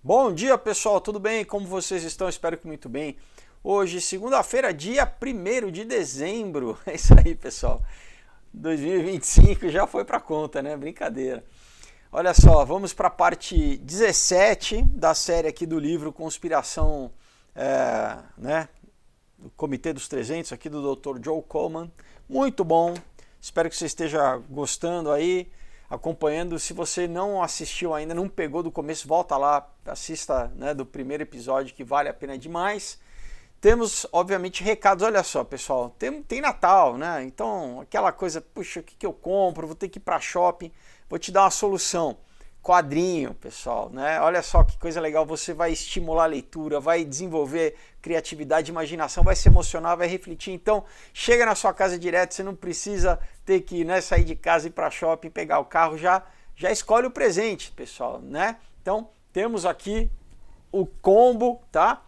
Bom dia, pessoal, tudo bem? Como vocês estão? Espero que muito bem. Hoje, segunda-feira, dia 1º de dezembro. É isso aí, pessoal. 2025 já foi pra conta, né? Brincadeira. Olha só, vamos para a parte 17 da série aqui do livro Conspiração, né? Do Comitê dos 300, aqui do Dr. Joe Coleman. Muito bom. Espero que você esteja gostando aí, acompanhando. Se você não assistiu ainda, não pegou do começo, volta lá, assista, né, do primeiro episódio, que vale a pena demais. Temos, obviamente, recados. Olha só, pessoal, tem Natal, né? Então, aquela coisa, puxa, o que eu compro? Vou ter que ir para shopping. Vou te dar uma solução. Quadrinho, pessoal, né? Olha só que coisa legal, você vai estimular a leitura, vai desenvolver criatividade, imaginação, vai se emocionar, vai refletir. Então, chega na sua casa direto, você não precisa ter que, né, sair de casa, ir para shopping, pegar o carro, já escolhe o presente, pessoal, né? Então, temos aqui o combo, tá?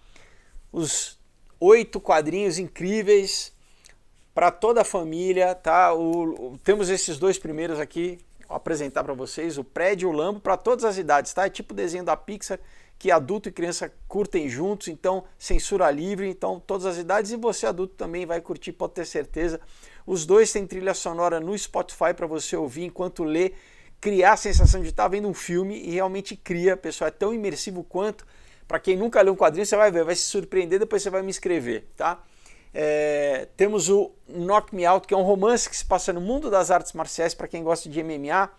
Os 8 quadrinhos incríveis para toda a família, tá? Temos esses dois primeiros aqui, vou apresentar para vocês, o Prédio e o Lambo, para todas as idades, tá? É tipo o desenho da Pixar, que adulto e criança curtem juntos, então censura livre, então todas as idades, e você adulto também vai curtir, pode ter certeza. Os dois têm trilha sonora no Spotify para você ouvir enquanto lê, criar a sensação de estar vendo um filme, e realmente cria, pessoal, é tão imersivo quanto. Para quem nunca leu um quadrinho, você vai ver, vai se surpreender, depois você vai me escrever, tá? Temos o Knock Me Out, que é um romance que se passa no mundo das artes marciais, para quem gosta de MMA,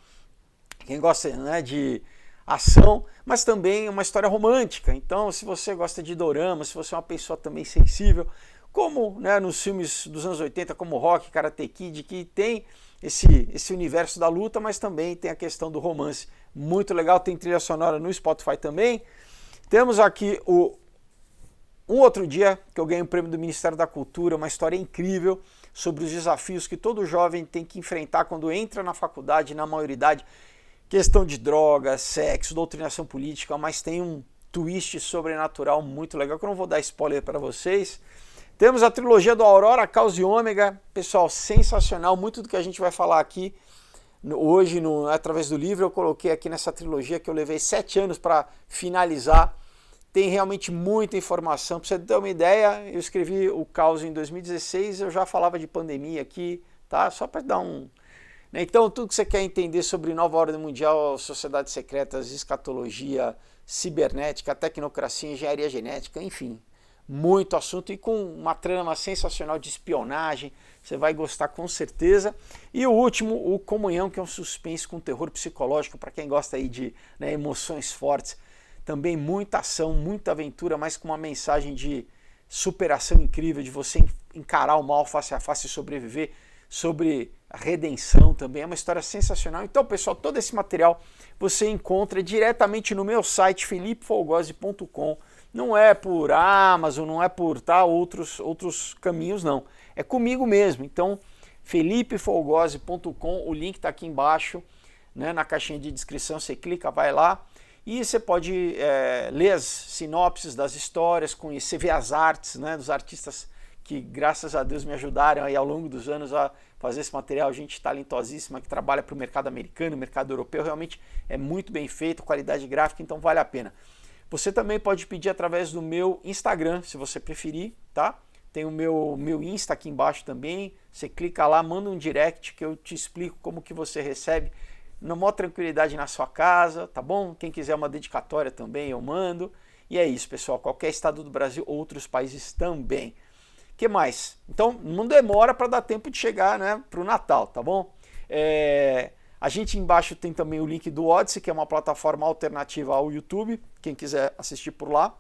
quem gosta, né, de ação, mas também uma história romântica. Então, se você gosta de dorama, se você é uma pessoa também sensível, como, né, nos filmes dos anos 80, como Rock, Karate Kid, que tem esse universo da luta, mas também tem a questão do romance. Muito legal, tem trilha sonora no Spotify também. Temos aqui Um Outro Dia, que eu ganhei um prêmio do Ministério da Cultura, uma história incrível sobre os desafios que todo jovem tem que enfrentar quando entra na faculdade, na maioridade. Questão de drogas, sexo, doutrinação política, mas tem um twist sobrenatural muito legal, que eu não vou dar spoiler para vocês. Temos a trilogia do Aurora, Caos e Ômega, pessoal, sensacional. Muito do que a gente vai falar aqui hoje, através do livro, eu coloquei aqui nessa trilogia que eu levei 7 anos para finalizar. Tem realmente muita informação. Para você ter uma ideia, eu escrevi o Caos em 2016, eu já falava de pandemia aqui, tá? Só para dar um... Então, tudo que você quer entender sobre nova ordem mundial, sociedades secretas, escatologia, cibernética, tecnocracia, engenharia genética, enfim, muito assunto e com uma trama sensacional de espionagem, você vai gostar com certeza. E o último, o Comunhão, que é um suspense com terror psicológico, para quem gosta aí de, né, emoções fortes. Também muita ação, muita aventura, mas com uma mensagem de superação incrível, de você encarar o mal face a face e sobreviver, sobre a redenção também. É uma história sensacional. Então, pessoal, todo esse material você encontra diretamente no meu site, felipefolgose.com. Não é por Amazon, não é por outros caminhos, não. É comigo mesmo. Então, felipefolgose.com, o link está aqui embaixo, né, na caixinha de descrição, você clica, vai lá. E você pode ler as sinopses das histórias, conhecer, ver as artes, né, dos artistas que, graças a Deus, me ajudaram aí ao longo dos anos a fazer esse material. Gente talentosíssima que trabalha para o mercado americano, mercado europeu, realmente é muito bem feito, qualidade gráfica, então vale a pena. Você também pode pedir através do meu Instagram, se você preferir, tá? Tem o meu Insta aqui embaixo também, você clica lá, manda um direct que eu te explico como que você recebe na maior tranquilidade na sua casa, tá bom? Quem quiser uma dedicatória também eu mando. E é isso, pessoal. Qualquer estado do Brasil, outros países também. O que mais? Então, não demora para dar tempo de chegar, né, para o Natal, tá bom? A gente embaixo tem também o link do Odysee, que é uma plataforma alternativa ao YouTube, quem quiser assistir por lá.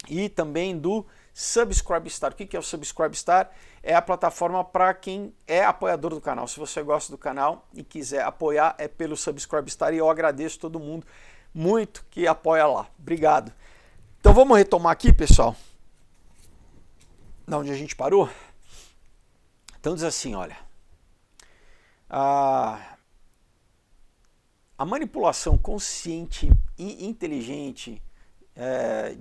E também do Subscribestar. O que é o Subscribestar? É a plataforma para quem é apoiador do canal. Se você gosta do canal e quiser apoiar, é pelo Subscribestar. E eu agradeço todo mundo muito que apoia lá. Obrigado. Então vamos retomar aqui, pessoal, da onde a gente parou. Então diz assim, olha, a manipulação consciente e inteligente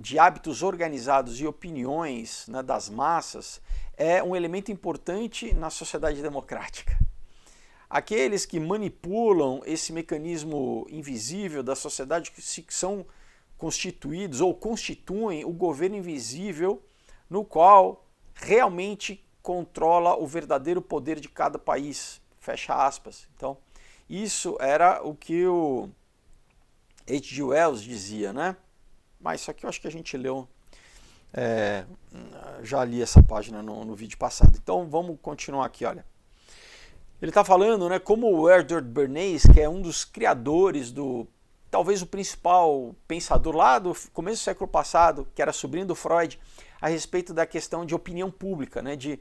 de hábitos organizados e opiniões, né, das massas é um elemento importante na sociedade democrática. Aqueles que manipulam esse mecanismo invisível da sociedade, que são constituídos ou constituem o governo invisível no qual realmente controla o verdadeiro poder de cada país, fecha aspas. Então, isso era o que o H.G. Wells dizia, né? Mas isso aqui eu acho que a gente leu, já li essa página no vídeo passado. Então, vamos continuar aqui, olha. Ele está falando, né, como o Edward Bernays, que é um dos criadores talvez o principal pensador lá do começo do século passado, que era sobrinho do Freud, a respeito da questão de opinião pública, né, de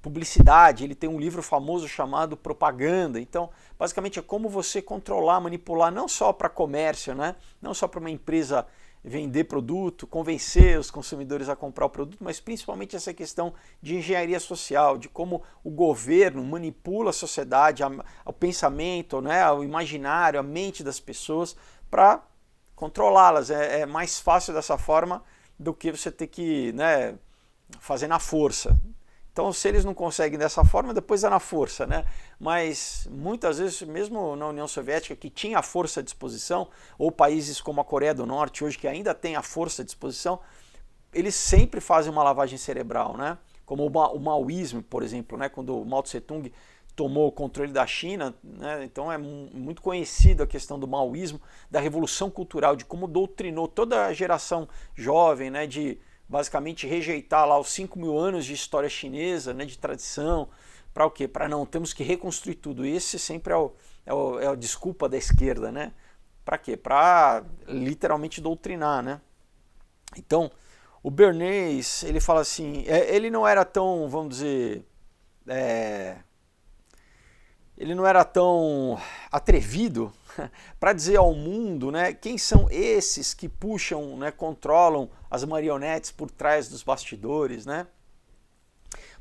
publicidade. Ele tem um livro famoso chamado Propaganda. Então, basicamente é como você controlar, manipular, não só para comércio, né, não só para uma empresa vender produto, convencer os consumidores a comprar o produto, mas principalmente essa questão de engenharia social, de como o governo manipula a sociedade, o pensamento, né, o imaginário, a mente das pessoas para controlá-las. É mais fácil dessa forma do que você ter que, né, fazer na força. Então, se eles não conseguem dessa forma, depois é na força, né? Mas muitas vezes, mesmo na União Soviética, que tinha a força à disposição, ou países como a Coreia do Norte, hoje que ainda tem a força à disposição, eles sempre fazem uma lavagem cerebral, né? Como o maoísmo, por exemplo, né? Quando o Mao Tse-tung tomou o controle da China, né? Então é muito conhecido a questão do maoísmo, da revolução cultural, de como doutrinou toda a geração jovem, né? De basicamente rejeitar lá os 5.000 anos de história chinesa, né, de tradição, para o quê? Para não, temos que reconstruir tudo. Esse sempre é a desculpa da esquerda, né? Para quê? Para literalmente doutrinar, né? Então, o Bernays, ele fala assim, ele não era tão, vamos dizer, ele não era tão atrevido para dizer ao mundo, né, quem são esses que puxam, né, controlam as marionetes por trás dos bastidores, né?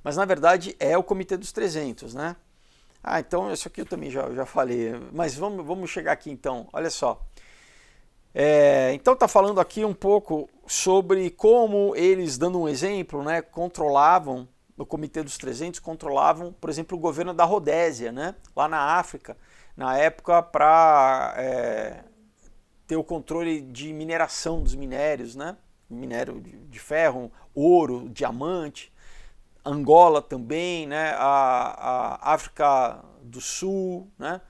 Mas na verdade é o Comitê dos 300, né? Então isso aqui eu também já falei, mas vamos chegar aqui então, olha só. Então tá falando aqui um pouco sobre como eles, dando um exemplo, né, controlavam, no Comitê dos 300, controlavam, por exemplo, o governo da Rodésia, né, lá na África, na época para ter o controle de mineração dos minérios, né? Minério de ferro, ouro, diamante, Angola também, né? a África do Sul, né?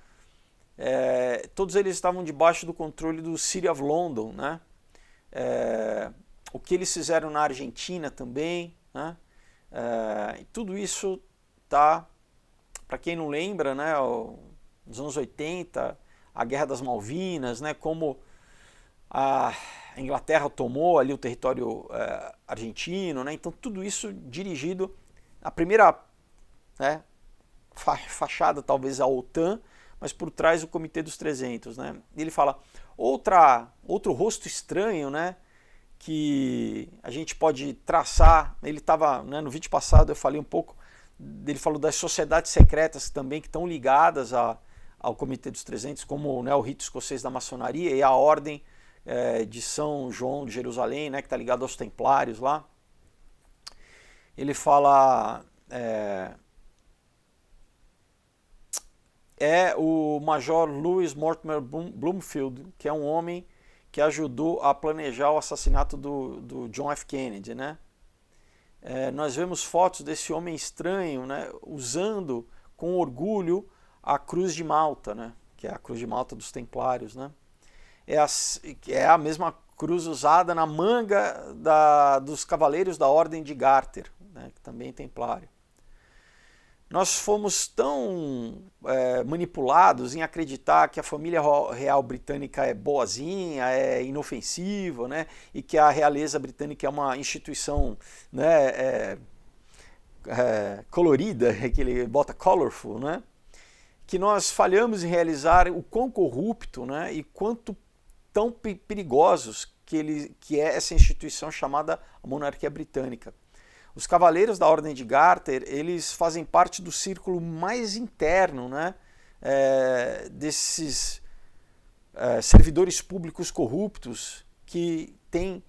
Todos eles estavam debaixo do controle do City of London, né? O que eles fizeram na Argentina também, né? Tudo isso tá, para quem não lembra, né? Nos anos 80, a Guerra das Malvinas, né, como a Inglaterra tomou ali o território argentino, né, então tudo isso dirigido, a primeira, né, fachada talvez a OTAN, mas por trás o Comitê dos 300. Né. Ele fala, outro rosto estranho, né, que a gente pode traçar, ele estava, né, no vídeo passado eu falei um pouco, ele falou das sociedades secretas também que estão ligadas ao Comitê dos 300, como, né, o rito escocês da maçonaria e a ordem de São João de Jerusalém, né, que está ligado aos templários lá. Ele fala, o Major Lewis Mortimer Bloomfield, que é um homem que ajudou a planejar o assassinato do John F. Kennedy, né? Nós vemos fotos desse homem estranho, né, usando com orgulho a Cruz de Malta, né, que é a Cruz de Malta dos Templários, né? É a mesma cruz usada na manga dos Cavaleiros da Ordem de Garter, né, que também é templário. Nós fomos tão manipulados em acreditar que a família real britânica é boazinha, é inofensiva, né, e que a realeza britânica é uma instituição, né, colorida, que ele bota colorful, né, que nós falhamos em realizar o quão corrupto, né, e quanto tão perigosos que é essa instituição chamada a monarquia britânica. Os Cavaleiros da Ordem de Garter, eles fazem parte do círculo mais interno, né, desses servidores públicos corruptos que têm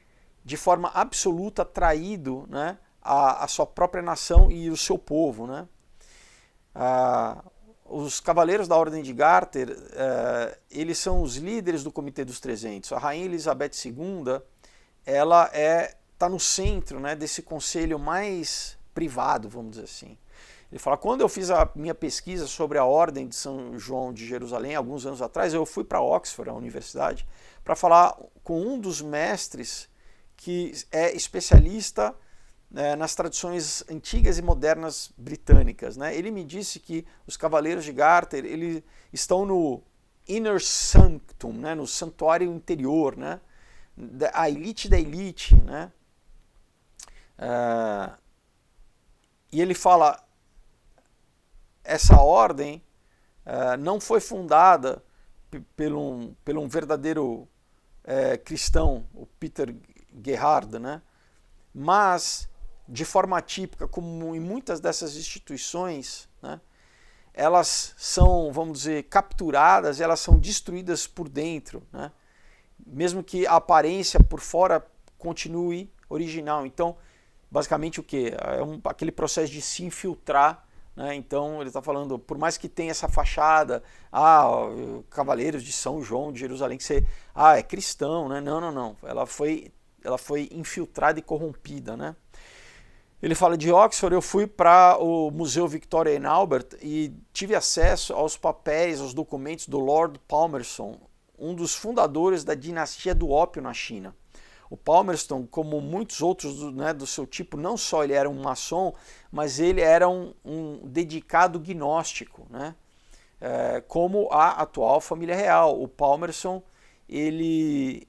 de forma absoluta traído, né, a sua própria nação e o seu povo, né. os cavaleiros da Ordem de Garter, eles são os líderes do Comitê dos 300. A Rainha Elizabeth II, ela está no centro, né, desse conselho mais privado, vamos dizer assim. Ele fala, quando eu fiz a minha pesquisa sobre a Ordem de São João de Jerusalém, alguns anos atrás, eu fui para Oxford, a universidade, para falar com um dos mestres que é especialista nas tradições antigas e modernas britânicas, né? Ele me disse que os Cavaleiros de Garter, eles estão no Inner Sanctum, né? No santuário interior, né? A elite da elite, né? E ele fala, essa ordem não foi fundada por um verdadeiro cristão, o Peter Gerhard, né? Mas, de forma típica, como em muitas dessas instituições, né, elas são, vamos dizer, capturadas, elas são destruídas por dentro, né? Mesmo que a aparência por fora continue original. Então, basicamente o que? Aquele processo de se infiltrar, né? Então ele está falando, por mais que tenha essa fachada, Cavaleiros de São João de Jerusalém, que você, é cristão, né? Não. Ela foi infiltrada e corrompida, né? Ele fala de Oxford, eu fui para o Museu Victoria and Albert e tive acesso aos papéis, aos documentos do Lord Palmerston, um dos fundadores da dinastia do ópio na China. O Palmerston, como muitos outros, né, do seu tipo, não só ele era um maçom, mas ele era um dedicado gnóstico, né? Como a atual família real. O Palmerston, ele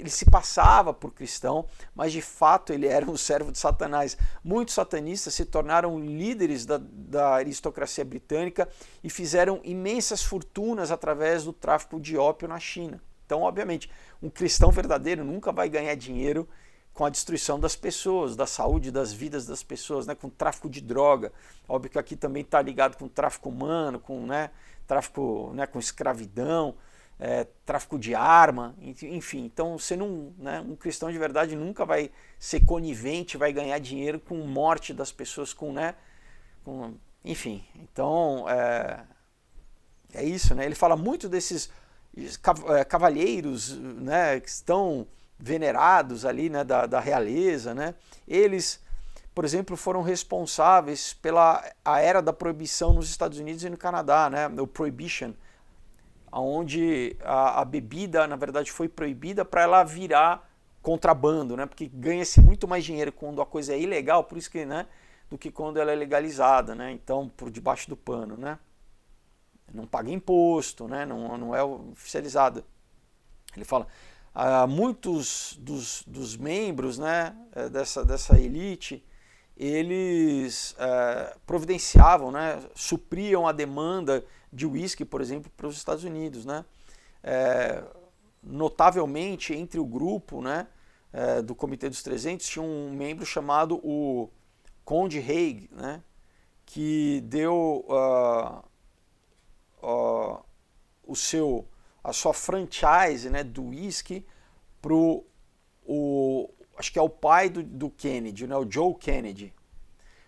se passava por cristão, mas de fato ele era um servo de Satanás. Muitos satanistas se tornaram líderes da aristocracia britânica e fizeram imensas fortunas através do tráfico de ópio na China. Então, obviamente, um cristão verdadeiro nunca vai ganhar dinheiro com a destruição das pessoas, da saúde, das vidas das pessoas, né, com tráfico de droga. Óbvio que aqui também está ligado com tráfico humano, com tráfico, né, com escravidão, tráfico de arma, enfim. Então, você não, né, um cristão de verdade nunca vai ser conivente, vai ganhar dinheiro com morte das pessoas, enfim. Então, é isso, né? Ele fala muito desses cavalheiros, né, que estão venerados ali, né, da realeza, né? Eles, por exemplo, foram responsáveis pela a era da proibição nos Estados Unidos e no Canadá, né? O Prohibition, onde a bebida, na verdade, foi proibida para ela virar contrabando, né? Porque ganha-se muito mais dinheiro quando a coisa é ilegal, por isso que, né, do que quando ela é legalizada, né? Então, por debaixo do pano, né? Não paga imposto, né? Não é oficializado. Ele fala, muitos dos membros, né, dessa elite, eles providenciavam, né, supriam a demanda de uísque, por exemplo, para os Estados Unidos, né? Notavelmente, entre o grupo, né, do Comitê dos 300, tinha um membro chamado o Conde Haig, né, que deu a sua franchise, né, do uísque para acho que é o pai do Kennedy, né, o Joe Kennedy.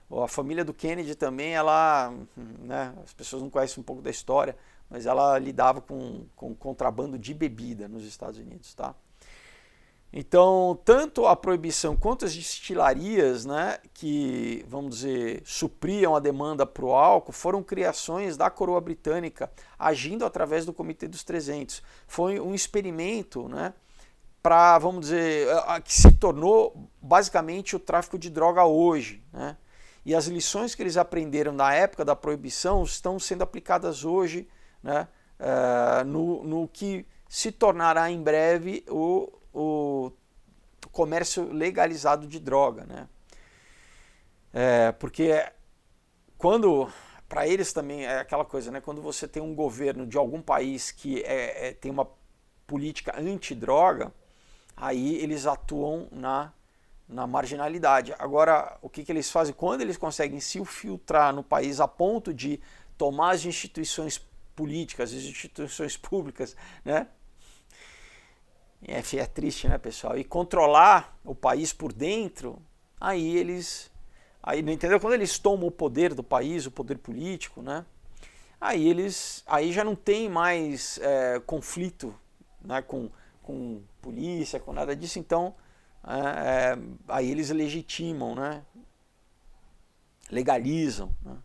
A família do Kennedy também, ela, né, as pessoas não conhecem um pouco da história, mas ela lidava com contrabando de bebida nos Estados Unidos, tá? Então, tanto a proibição quanto as destilarias, né, que, vamos dizer, supriam a demanda para o álcool, foram criações da coroa britânica, agindo através do Comitê dos 300. Foi um experimento, né, para, vamos dizer, que se tornou basicamente o tráfico de droga hoje, né? E as lições que eles aprenderam na época da proibição estão sendo aplicadas hoje, né, no que se tornará em breve o comércio legalizado de droga, né? Porque para eles também é aquela coisa, né? Quando você tem um governo de algum país que tem uma política antidroga, aí eles atuam na marginalidade. Agora, o que eles fazem? Quando eles conseguem se infiltrar no país a ponto de tomar as instituições políticas, as instituições públicas, né? É triste, né, pessoal? E controlar o país por dentro, aí não entendeu? Quando eles tomam o poder do país, o poder político, né? aí já não tem mais conflito, né, com polícia, com nada disso, então aí eles legitimam, né, legalizam, né.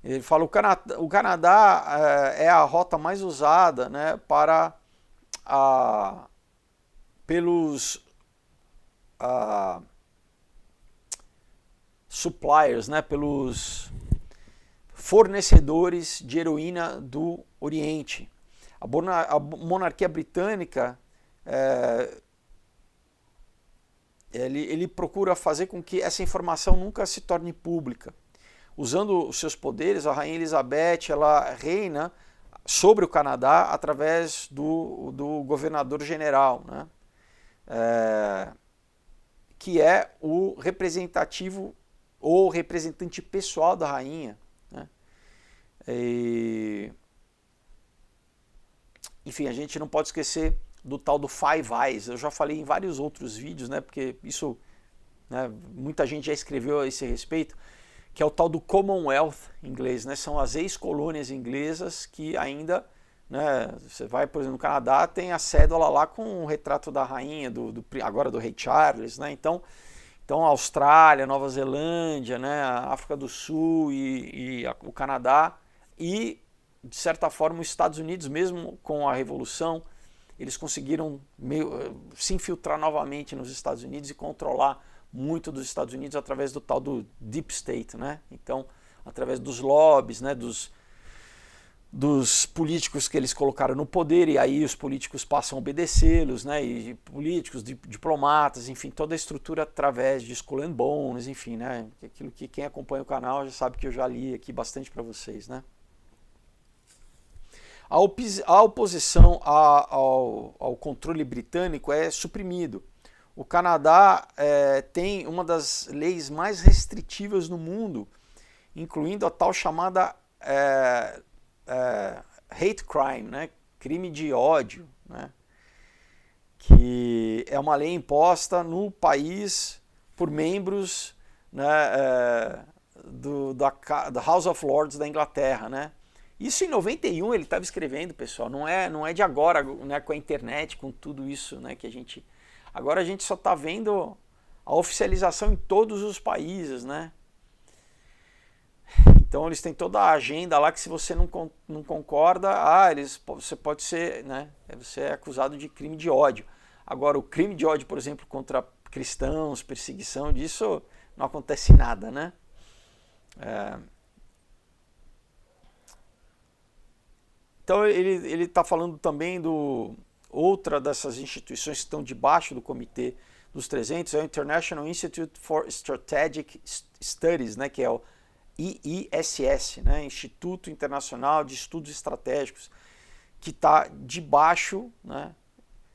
Ele fala o Canadá é a rota mais usada, né, pelos suppliers, né, pelos fornecedores de heroína do Oriente. A monarquia britânica ele procura fazer com que essa informação nunca se torne pública. Usando os seus poderes, a Rainha Elizabeth ela reina sobre o Canadá através do governador-general, né? Que é o representativo ou representante pessoal da rainha, né? Enfim, a gente não pode esquecer do tal do Five Eyes. Eu já falei em vários outros vídeos, né? Porque isso, né, muita gente já escreveu a esse respeito, que é o tal do Commonwealth inglês, né? São as ex-colônias inglesas que ainda, né, você vai, por exemplo, no Canadá, tem a cédula lá com o retrato da rainha, agora do rei Charles, né? Então a Austrália, Nova Zelândia, né, a África do Sul e o Canadá e, de certa forma, os Estados Unidos, mesmo com a Revolução, eles conseguiram se infiltrar novamente nos Estados Unidos e controlar muito dos Estados Unidos através do tal do Deep State, né? Então, através dos lobbies, né, dos políticos que eles colocaram no poder, e aí os políticos passam a obedecê-los, né, e políticos, diplomatas, enfim, toda a estrutura através de Skull and Bones, enfim, né, aquilo que quem acompanha o canal já sabe que eu já li aqui bastante para vocês, né. A oposição ao controle britânico é suprimido. O Canadá tem uma das leis mais restritivas no mundo, incluindo a tal chamada hate crime, né? Crime de ódio, né? Que é uma lei imposta no país por membros, né, da House of Lords da Inglaterra, né? Isso em 91 ele estava escrevendo, pessoal, não é de agora, né, com a internet, com tudo isso, né, que a gente... Agora a gente só está vendo a oficialização em todos os países, né? Então eles têm toda a agenda lá que se você não concorda, você pode ser, né, você é acusado de crime de ódio. Agora o crime de ódio, por exemplo, contra cristãos, perseguição, disso não acontece nada, né? Então ele está falando também outra dessas instituições que estão debaixo do Comitê dos 300, é o International Institute for Strategic Studies, né, que é o IISS, né, Instituto Internacional de Estudos Estratégicos, que está debaixo, né,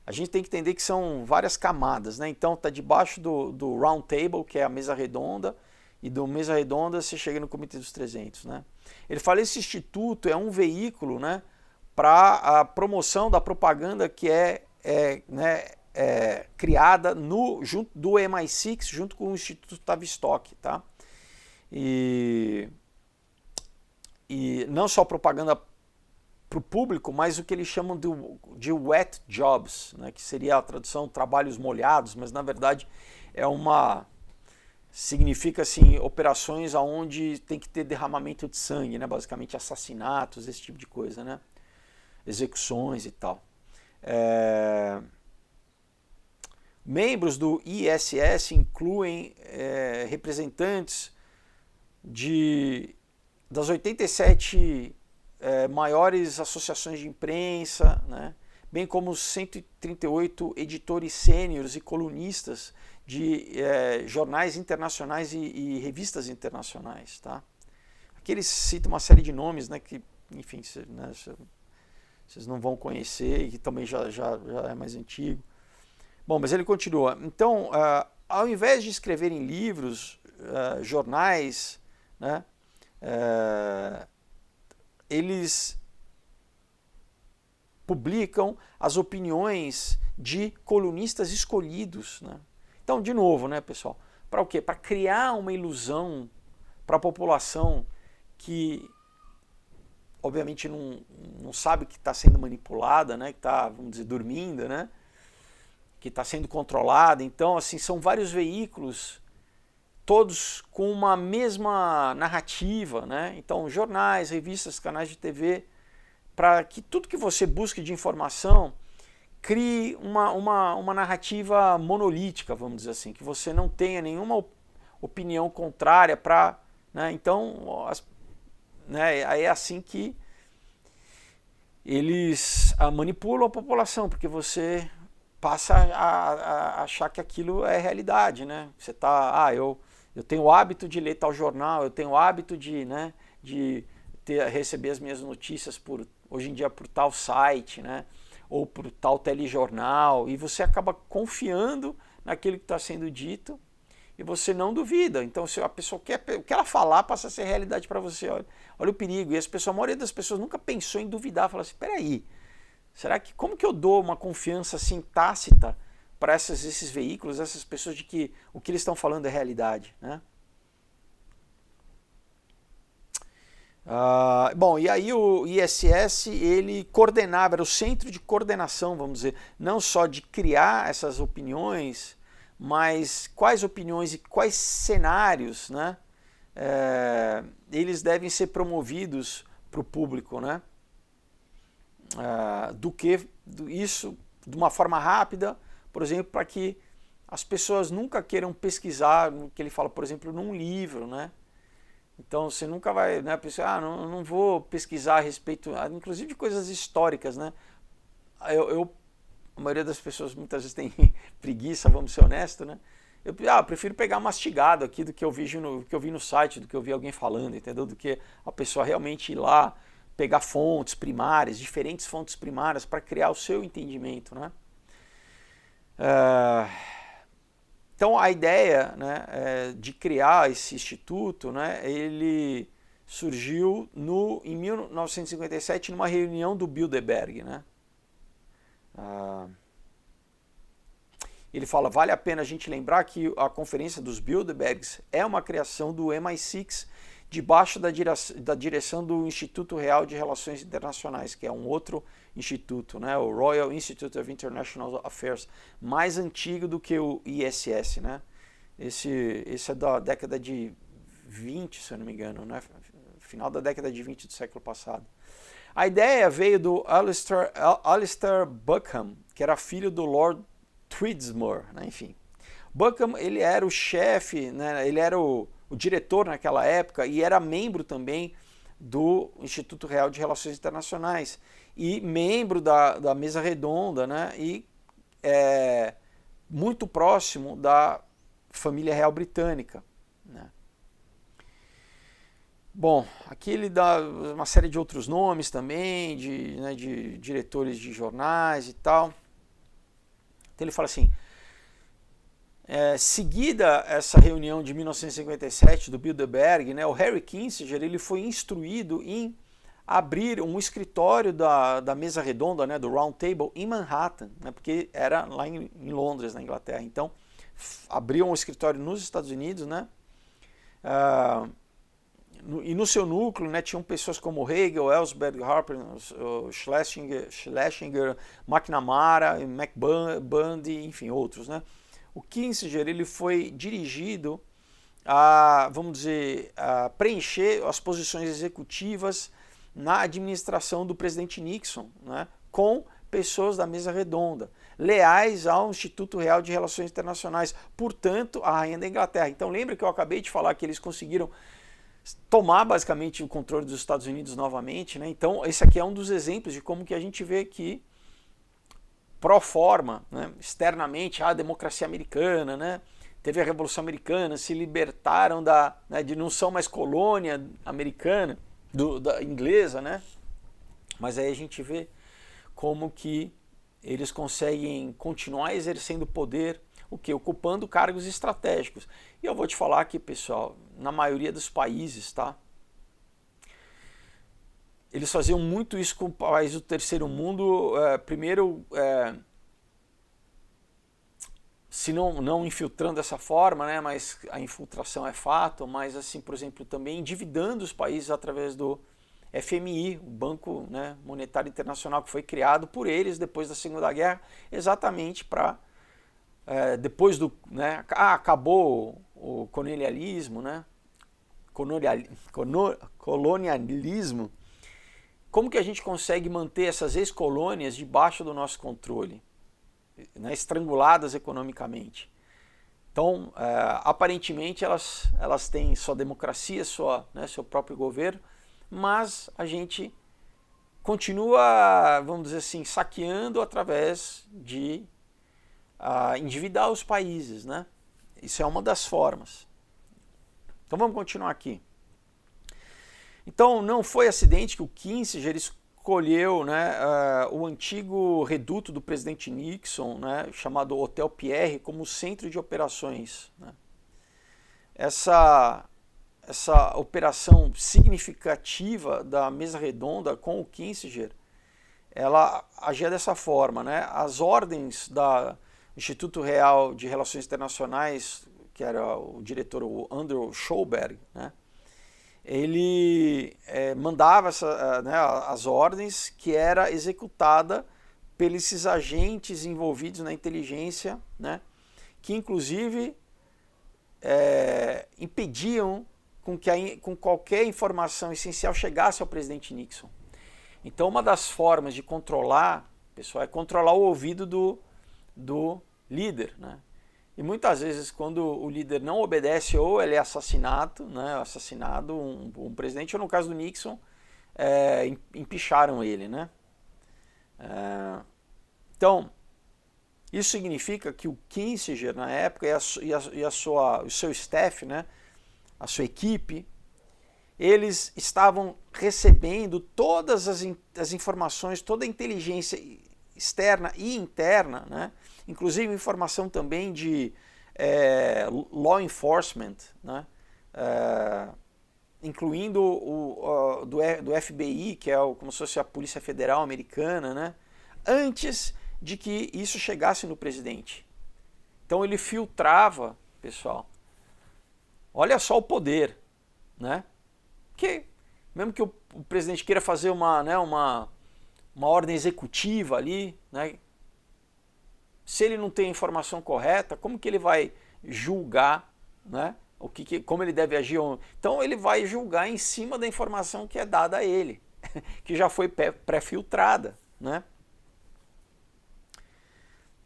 a gente tem que entender que são várias camadas, né, então está debaixo do Round Table, que é a mesa redonda, e do mesa redonda você chega no Comitê dos 300, né. Ele fala que esse instituto é um veículo, né, para a promoção da propaganda que criada junto do MI6 junto com o Instituto Tavistock, tá? E não só propaganda para o público, mas o que eles chamam de wet jobs, né? Que seria a tradução trabalhos molhados, mas na verdade significa assim operações onde tem que ter derramamento de sangue, né? Basicamente assassinatos, esse tipo de coisa, né? Execuções e tal. Membros do ISS incluem representantes das 87 maiores associações de imprensa, né, bem como os 138 editores sêniores e colunistas de jornais internacionais e revistas internacionais. Tá? Aqui eles citam uma série de nomes, né, que, enfim, né, vocês não vão conhecer e que também já é mais antigo. Bom, mas ele continua. Então, ao invés de escreverem livros, jornais, né, eles publicam as opiniões de colunistas escolhidos, né? Então, de novo, né, pessoal? Para o quê? Para criar uma ilusão para a população que obviamente não sabe que está sendo manipulada, né? Que está, vamos dizer, dormindo, né? Que está sendo controlada. Então, assim, são vários veículos, todos com uma mesma narrativa, né? Então, jornais, revistas, canais de TV, para que tudo que você busque de informação crie uma narrativa monolítica, vamos dizer assim, que você não tenha nenhuma opinião contrária para... Né? Então, né, aí é assim que eles manipulam a população, porque você passa a achar que aquilo é realidade, né? Você tá, eu tenho o hábito de ler tal jornal, eu tenho o hábito de, né, de receber as minhas notícias hoje em dia por tal site, né? Ou por tal telejornal, e você acaba confiando naquilo que está sendo dito e você não duvida. Então, se a pessoa o que ela falar passa a ser realidade para você. Olha o perigo. E a maioria das pessoas nunca pensou em duvidar, fala assim, peraí, como que eu dou uma confiança assim tácita para esses veículos, essas pessoas, de que o que eles estão falando é realidade, né? Bom, e aí o ISS, ele coordenava, era o centro de coordenação, vamos dizer, não só de criar essas opiniões, mas quais opiniões e quais cenários, né, eles devem ser promovidos para o público, né? Isso de uma forma rápida, por exemplo, para que as pessoas nunca queiram pesquisar, que ele fala, por exemplo, num livro, né? Então você nunca vai, né, pensar, não vou pesquisar a respeito, inclusive de coisas históricas, né? A maioria das pessoas muitas vezes tem preguiça, vamos ser honestos, né? Eu prefiro pegar mastigado aqui do que eu vi no site, do que eu vi alguém falando, entendeu? Do que a pessoa realmente ir lá pegar fontes primárias, diferentes fontes primárias para criar o seu entendimento, né? Então a ideia, né, de criar esse instituto, né, ele surgiu em 1957 numa reunião do Bilderberg, né? Ele fala, vale a pena a gente lembrar que a Conferência dos Bilderbergs é uma criação do MI6 debaixo da direção do Instituto Real de Relações Internacionais, que é um outro instituto, né, o Royal Institute of International Affairs, mais antigo do que o ISS, né? Esse é da década de 20, se eu não me engano, né? Final da década de 20 do século passado. A ideia veio do Alistair Buckham, que era filho do Lord Tweedsmore, né? Enfim. Buckham, ele era o chefe, né? Ele era o diretor naquela época e era membro também do Instituto Real de Relações Internacionais e membro da mesa redonda, né? E muito próximo da família real britânica, né? Bom, aqui ele dá uma série de outros nomes também, de diretores de jornais e tal. Então ele fala assim, seguida essa reunião de 1957 do Bilderberg, né, o Harry Kissinger, ele foi instruído em abrir um escritório da mesa redonda, né, do Round Table, em Manhattan, né, porque era lá em Londres, na Inglaterra. Então, abriu um escritório nos Estados Unidos, né, e no seu núcleo, né, tinham pessoas como Hegel, Ellsberg, Harper, Schlesinger, McNamara, McBundy, enfim, outros, né. O Kissinger, ele foi dirigido a, vamos dizer, a preencher as posições executivas na administração do presidente Nixon, né, com pessoas da mesa redonda, leais ao Instituto Real de Relações Internacionais, portanto, a rainha da Inglaterra. Então lembra que eu acabei de falar que eles conseguiram tomar basicamente o controle dos Estados Unidos novamente, né? Então esse aqui é um dos exemplos de como que a gente vê que pro forma, né, externamente, a democracia americana, né, teve a Revolução Americana, se libertaram né, de não são mais colônia americana, da inglesa, né? Mas aí a gente vê como que eles conseguem continuar exercendo poder, ocupando cargos estratégicos. E eu vou te falar aqui, pessoal, na maioria dos países, tá? Eles faziam muito isso com o país do terceiro mundo, primeiro, se não infiltrando dessa forma, né, mas a infiltração é fato, mas assim, por exemplo, também endividando os países através do FMI, o Banco, né, Monetário Internacional, que foi criado por eles depois da Segunda Guerra, exatamente para, depois do, né, acabou o colonialismo, né, colonialismo, como que a gente consegue manter essas ex-colônias debaixo do nosso controle, né, estranguladas economicamente? Então, aparentemente, elas têm sua democracia, né, seu próprio governo, mas a gente continua, vamos dizer assim, saqueando através de endividar os países, né? Isso é uma das formas. Então vamos continuar aqui. Então não foi acidente que o Kissinger escolheu, né, o antigo reduto do presidente Nixon, né, chamado Hotel Pierre, como centro de operações, né? Essa operação significativa da mesa redonda com o Kissinger, ela agia dessa forma, né? As ordens do Instituto Real de Relações Internacionais, que era o diretor, o Andrew Schauberg, né? Ele mandava né, as ordens, que era executada pelos esses agentes envolvidos na inteligência, né? Que inclusive impediam com qualquer informação essencial chegasse ao presidente Nixon. Então, uma das formas de controlar, pessoal, é controlar o ouvido do líder, né? E muitas vezes, quando o líder não obedece, ou ele é assassinado, né, um presidente, ou no caso do Nixon, empicharam ele, né? Então, isso significa que o Kissinger, na época, o seu staff, né, a sua equipe, eles estavam recebendo todas as informações, toda a inteligência externa e interna, né? Inclusive informação também de law enforcement, né? Incluindo do FBI, que é como se fosse a Polícia Federal Americana, né? Antes de que isso chegasse no presidente. Então ele filtrava, pessoal. Olha só o poder, né? Que mesmo que o presidente queira fazer uma ordem executiva ali, né? Se ele não tem a informação correta, como que ele vai julgar, né? Como ele deve agir? Então ele vai julgar em cima da informação que é dada a ele, que já foi pré-filtrada, né?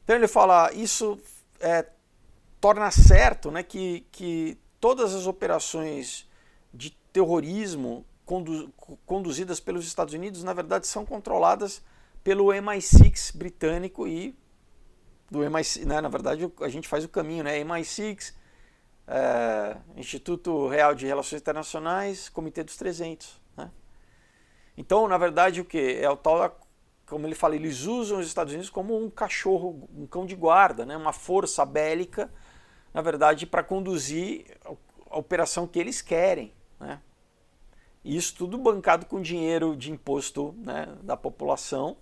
Então ele fala, isso torna certo, né, que todas as operações de terrorismo conduzidas pelos Estados Unidos, na verdade, são controladas pelo MI6 britânico e do MI6, né, na verdade, a gente faz o caminho, né, MI6, Instituto Real de Relações Internacionais, Comitê dos 300, né? Então, na verdade, o que? É o tal, como ele fala, eles usam os Estados Unidos como um cachorro, um cão de guarda, né, uma força bélica, na verdade, para conduzir a operação que eles querem, né? Isso tudo bancado com dinheiro de imposto, né, da população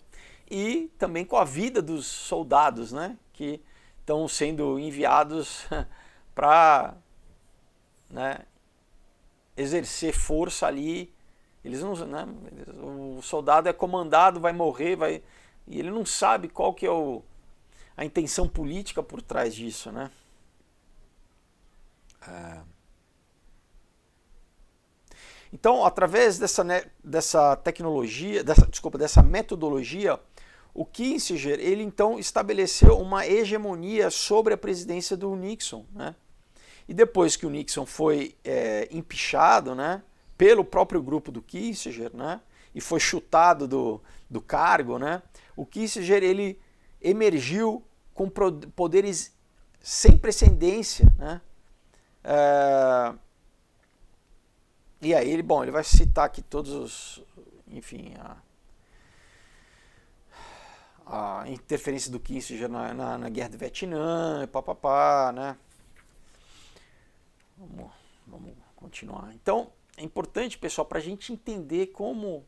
e também com a vida dos soldados, né, que estão sendo enviados para, né, exercer força ali. Eles não, né, o soldado é comandado, vai morrer, e ele não sabe qual que é a intenção política por trás disso, né? Então, através dessa tecnologia, dessa metodologia, o Kissinger, ele então estabeleceu uma hegemonia sobre a presidência do Nixon, né? E depois que o Nixon foi empichado, né, pelo próprio grupo do Kissinger, né, e foi chutado do cargo, né, o Kissinger, ele emergiu com poderes sem precedência, né? E aí ele vai citar aqui todos enfim, a interferência do Kissinger na guerra do Vietnã, papapá, né? Vamos continuar. Então, é importante, pessoal, para a gente entender como,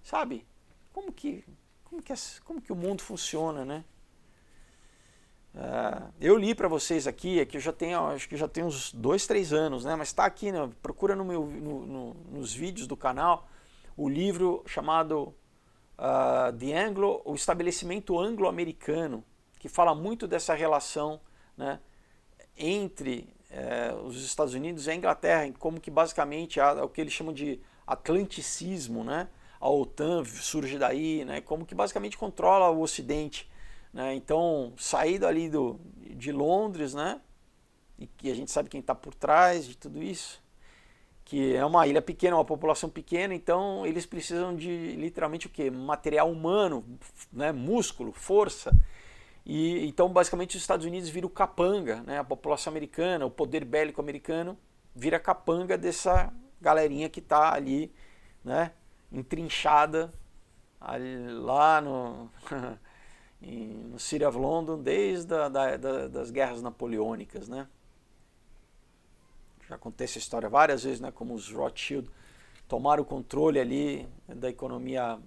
sabe, como que o mundo funciona, né? Eu li para vocês aqui, acho que já tem uns 2, 3 anos, né? Mas está aqui, né? Procura nos vídeos do canal o livro chamado o estabelecimento anglo-americano, que fala muito dessa relação, né, entre os Estados Unidos e a Inglaterra, como que basicamente o que eles chamam de atlanticismo, né, a OTAN surge daí, né, como que basicamente controla o Ocidente, né, então saído ali de Londres, né, e que a gente sabe quem está por trás de tudo isso, que é uma ilha pequena, uma população pequena, então eles precisam de literalmente o quê? Material humano, né, músculo, força. E então basicamente os Estados Unidos viram o capanga, né, a população americana, o poder bélico americano vira capanga dessa galerinha que está ali, né, entrinchada ali, lá no no City of London desde das guerras napoleônicas, né? Já contei essa história várias vezes, né, como os Rothschild tomaram o controle ali da economia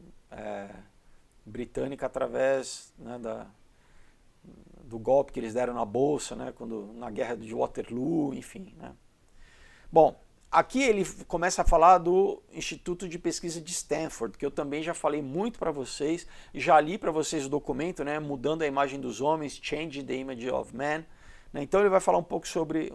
britânica através, né, do golpe que eles deram na bolsa, né, na guerra de Waterloo, enfim, né. Bom, aqui ele começa a falar do Instituto de Pesquisa de Stanford, que eu também já falei muito para vocês, já li para vocês o documento, né, Mudando a Imagem dos Homens, Changing the Image of Man. Então ele vai falar um pouco sobre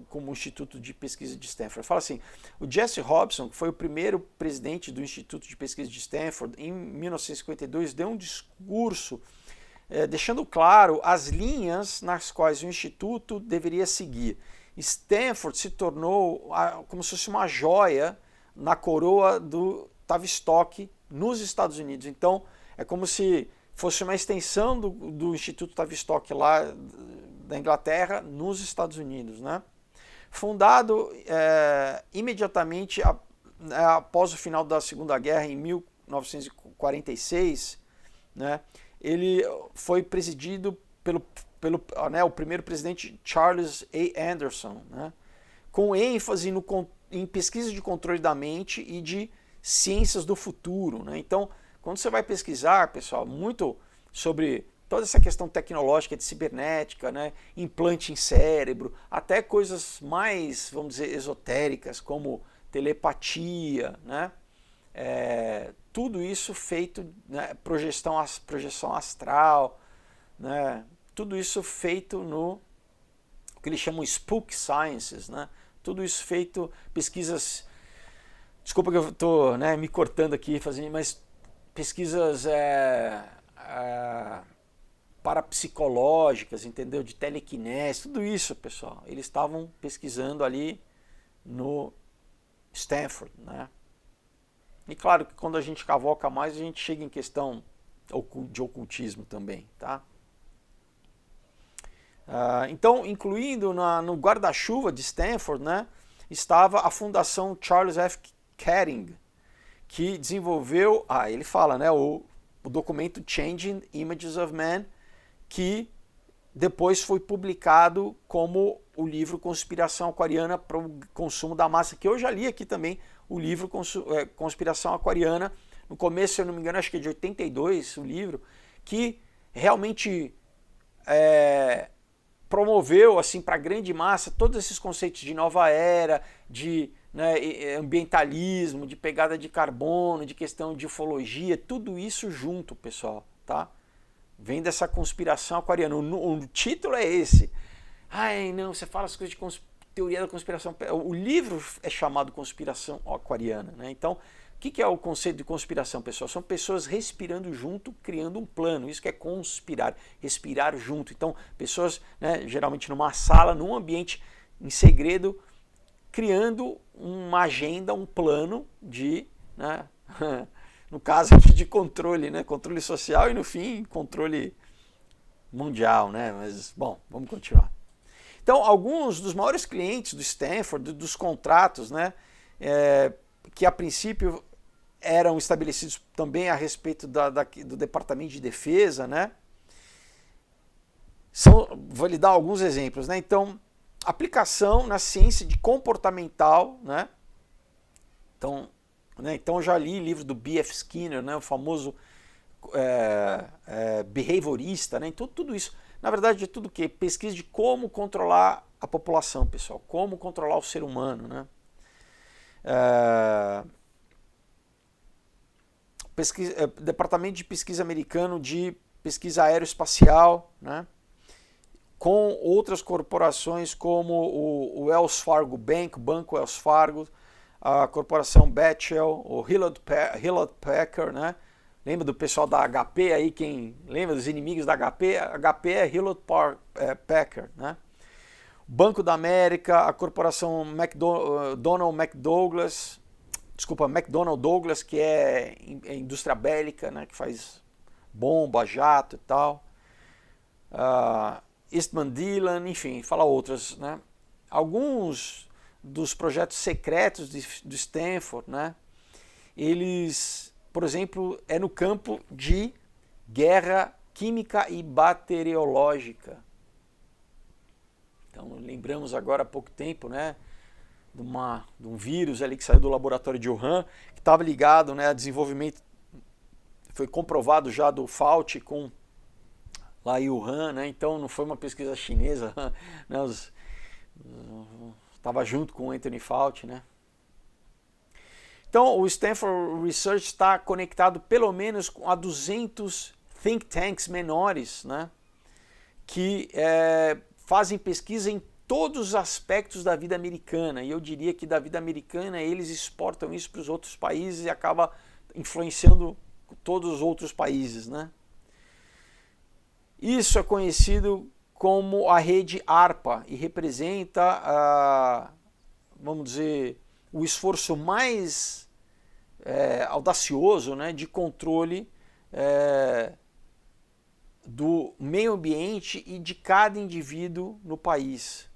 como o Instituto de Pesquisa de Stanford. Fala assim, o Jesse Hobson, que foi o primeiro presidente do Instituto de Pesquisa de Stanford, em 1952, deu um discurso deixando claro as linhas nas quais o Instituto deveria seguir. Stanford se tornou como se fosse uma joia na coroa do Tavistock nos Estados Unidos. Então é como se fosse uma extensão do Instituto Tavistock lá da Inglaterra nos Estados Unidos, né? Fundado imediatamente após o final da Segunda Guerra, em 1946, né? Ele foi presidido pelo o primeiro presidente Charles A. Anderson, né? Com ênfase em pesquisa de controle da mente e de ciências do futuro, né? Então, quando você vai pesquisar, pessoal, muito sobre toda essa questão tecnológica de cibernética, né, implante em cérebro, até coisas mais, vamos dizer, esotéricas, como telepatia, né, tudo isso feito, né, projeção astral, né, tudo isso feito no que eles chamam Spook Sciences, né, tudo isso feito, pesquisas, desculpa que eu estou, né, me cortando aqui, mas pesquisas parapsicológicas, entendeu? De telecinese, tudo isso, pessoal. Eles estavam pesquisando ali no Stanford, né? E claro que quando a gente cavoca mais, a gente chega em questão de ocultismo também, tá? Então, incluindo no guarda-chuva de Stanford, né, estava a Fundação Charles F. Kettering, que desenvolveu, ele fala, né, o documento Changing Images of Man, que depois foi publicado como o livro Conspiração Aquariana para o Consumo da Massa, que eu já li aqui também, o livro Conspiração Aquariana, no começo, se eu não me engano, acho que é de 82, o livro, que realmente promoveu assim, para a grande massa todos esses conceitos de nova era, de, né, ambientalismo, de pegada de carbono, de questão de ufologia, tudo isso junto, pessoal, tá? Vem dessa conspiração aquariana. O título é esse. Ai, não, você fala as coisas de teoria da conspiração. O livro é chamado Conspiração Aquariana, né? Então, o que é o conceito de conspiração, pessoal? São pessoas respirando junto, criando um plano. Isso que é conspirar, respirar junto. Então, pessoas, né, geralmente numa sala, num ambiente em segredo, criando uma agenda, um plano de, né, no caso aqui de controle, né, controle social e no fim controle mundial, né? Mas bom, vamos continuar. Então, alguns dos maiores clientes do Stanford, dos contratos, né, que a princípio eram estabelecidos também a respeito do Departamento de Defesa, né? Vou lhe dar alguns exemplos, né? Então, aplicação na ciência de comportamental, né? Então eu já li livro do B.F. Skinner, né? O famoso behaviorista, né? Então tudo isso, na verdade, é tudo o quê? Pesquisa de como controlar a população, pessoal, como controlar o ser humano, né? Departamento de Pesquisa americano de pesquisa aeroespacial, né? Com outras corporações como o Wells Fargo Bank, o Banco Wells Fargo, a corporação Bechtel, o Hewlett Packard, né? Lembra do pessoal da HP aí, quem lembra dos inimigos da HP? A HP é Hewlett Packard, né? Banco da América, a corporação McDonnell Douglas, que é indústria bélica, né? Que faz bomba, jato e tal. Eastman Dillon, enfim, fala outras, né? Alguns dos projetos secretos do Stanford, né? Eles, por exemplo, é no campo de guerra química e bacteriológica. Então, lembramos agora há pouco tempo, né? De um vírus ali que saiu do laboratório de Wuhan, que estava ligado, né, a desenvolvimento, foi comprovado já do Fauci com lá em Wuhan, né? Então não foi uma pesquisa chinesa, né? Estava junto com o Anthony Fauci, né? Então o Stanford Research está conectado pelo menos a 200 think tanks menores, né? Que fazem pesquisa em todos os aspectos da vida americana. E eu diria que da vida americana eles exportam isso para os outros países e acaba influenciando todos os outros países, né? Isso é conhecido como a rede ARPA e representa, vamos dizer, o esforço mais audacioso, né, de controle do meio ambiente e de cada indivíduo no país.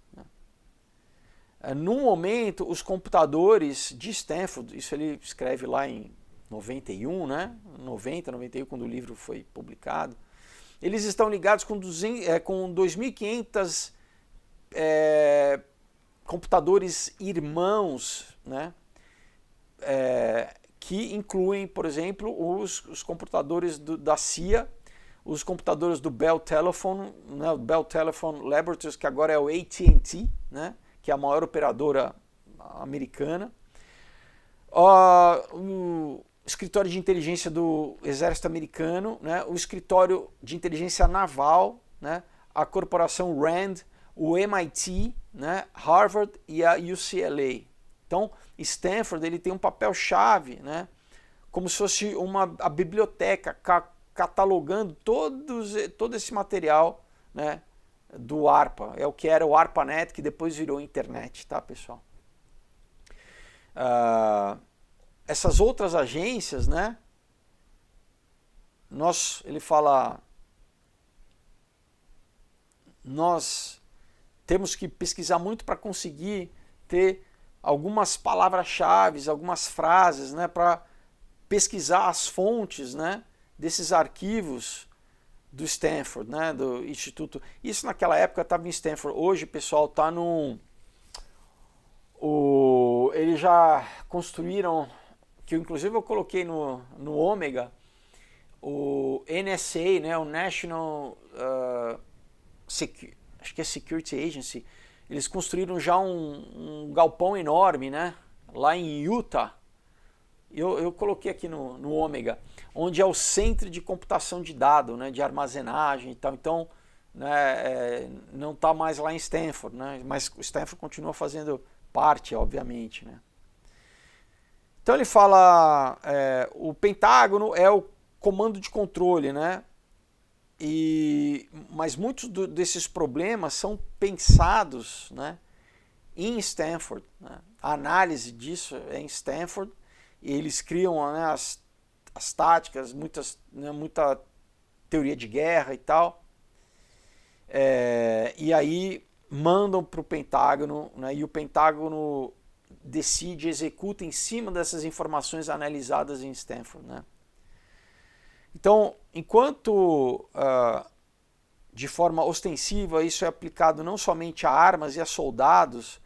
No momento, os computadores de Stanford, isso ele escreve lá em 91, né, 91, quando o livro foi publicado, eles estão ligados com 2.500 computadores irmãos, né? Que incluem, por exemplo, os computadores da CIA, os computadores do Bell Telephone, né? O Bell Telephone Laboratories, que agora é o AT&T, né? Que é a maior operadora americana. O escritório de inteligência do Exército Americano, né, o escritório de inteligência naval, né, a corporação RAND, o MIT, né, Harvard e a UCLA. Então, Stanford ele tem um papel-chave, né, como se fosse a biblioteca catalogando todo esse material, né, do ARPA. É o que era o ARPANET, que depois virou internet, tá, pessoal? Essas outras agências, né? Ele fala, nós temos que pesquisar muito para conseguir ter algumas palavras-chave, algumas frases, né? Para pesquisar as fontes, né? Desses arquivos do Stanford, né? Do Instituto. Isso naquela época estava em Stanford. Hoje, pessoal, está no... Eles já construíram, que inclusive eu coloquei no Ômega, o NSA, né, o National acho que é Security Agency, eles construíram já um galpão enorme, né, lá em Utah. Eu coloquei aqui no Ômega, onde é o centro de computação de dados, né, de armazenagem e tal. Então, né, não está mais lá em Stanford, né, mas o Stanford continua fazendo parte, obviamente, né. Então ele fala, o Pentágono é o comando de controle, né? Mas muitos desses problemas são pensados, né, em Stanford, né? A análise disso é em Stanford, e eles criam, né, as táticas, muita teoria de guerra e tal, e aí mandam para o Pentágono, né, e o Pentágono decide, executa em cima dessas informações analisadas em Stanford, né? Então, enquanto de forma ostensiva isso é aplicado não somente a armas e a soldados,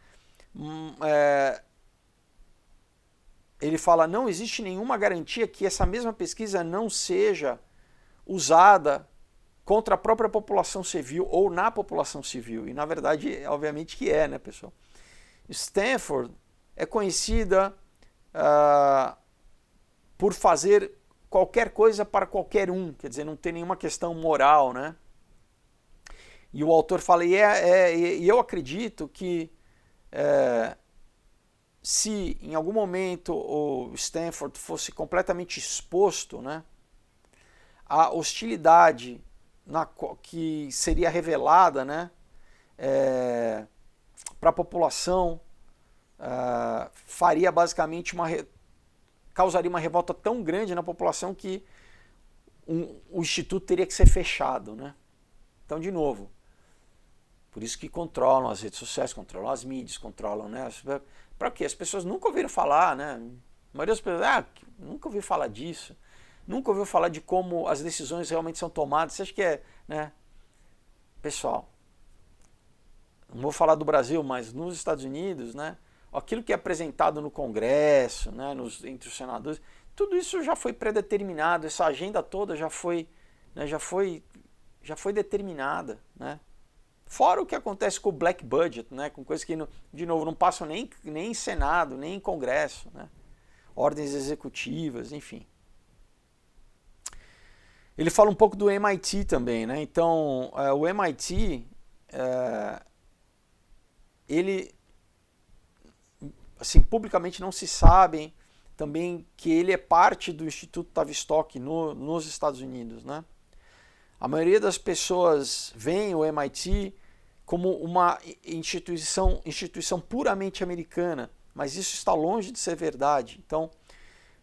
ele fala, não existe nenhuma garantia que essa mesma pesquisa não seja usada contra a própria população civil ou na população civil. E na verdade, obviamente que é, né, pessoal? Stanford é conhecida por fazer qualquer coisa para qualquer um, quer dizer, não tem nenhuma questão moral, né? E o autor fala, e eu acredito que se em algum momento o Stanford fosse completamente exposto, né, a hostilidade que seria revelada, né, para a população, faria basicamente causaria uma revolta tão grande na população que o instituto teria que ser fechado, né? Então, de novo, por isso que controlam as redes sociais, controlam as mídias, controlam, né? Para quê? As pessoas nunca ouviram falar, né? A maioria das pessoas, nunca ouviu falar disso. Nunca ouviu falar de como as decisões realmente são tomadas. Você acha que né? Pessoal, não vou falar do Brasil, mas nos Estados Unidos, né? Aquilo que é apresentado no Congresso, né? Entre os senadores, tudo isso já foi predeterminado, essa agenda toda já foi, né? já foi determinada, né? Fora o que acontece com o Black Budget, né? Com coisas que, de novo, não passam nem em Senado, nem em Congresso, né? Ordens executivas, enfim. Ele fala um pouco do MIT também, né? Então, o MIT, ele, assim, publicamente não se sabe também que ele é parte do Instituto Tavistock nos Estados Unidos, né? A maioria das pessoas veem o MIT como uma instituição puramente americana, mas isso está longe de ser verdade. Então,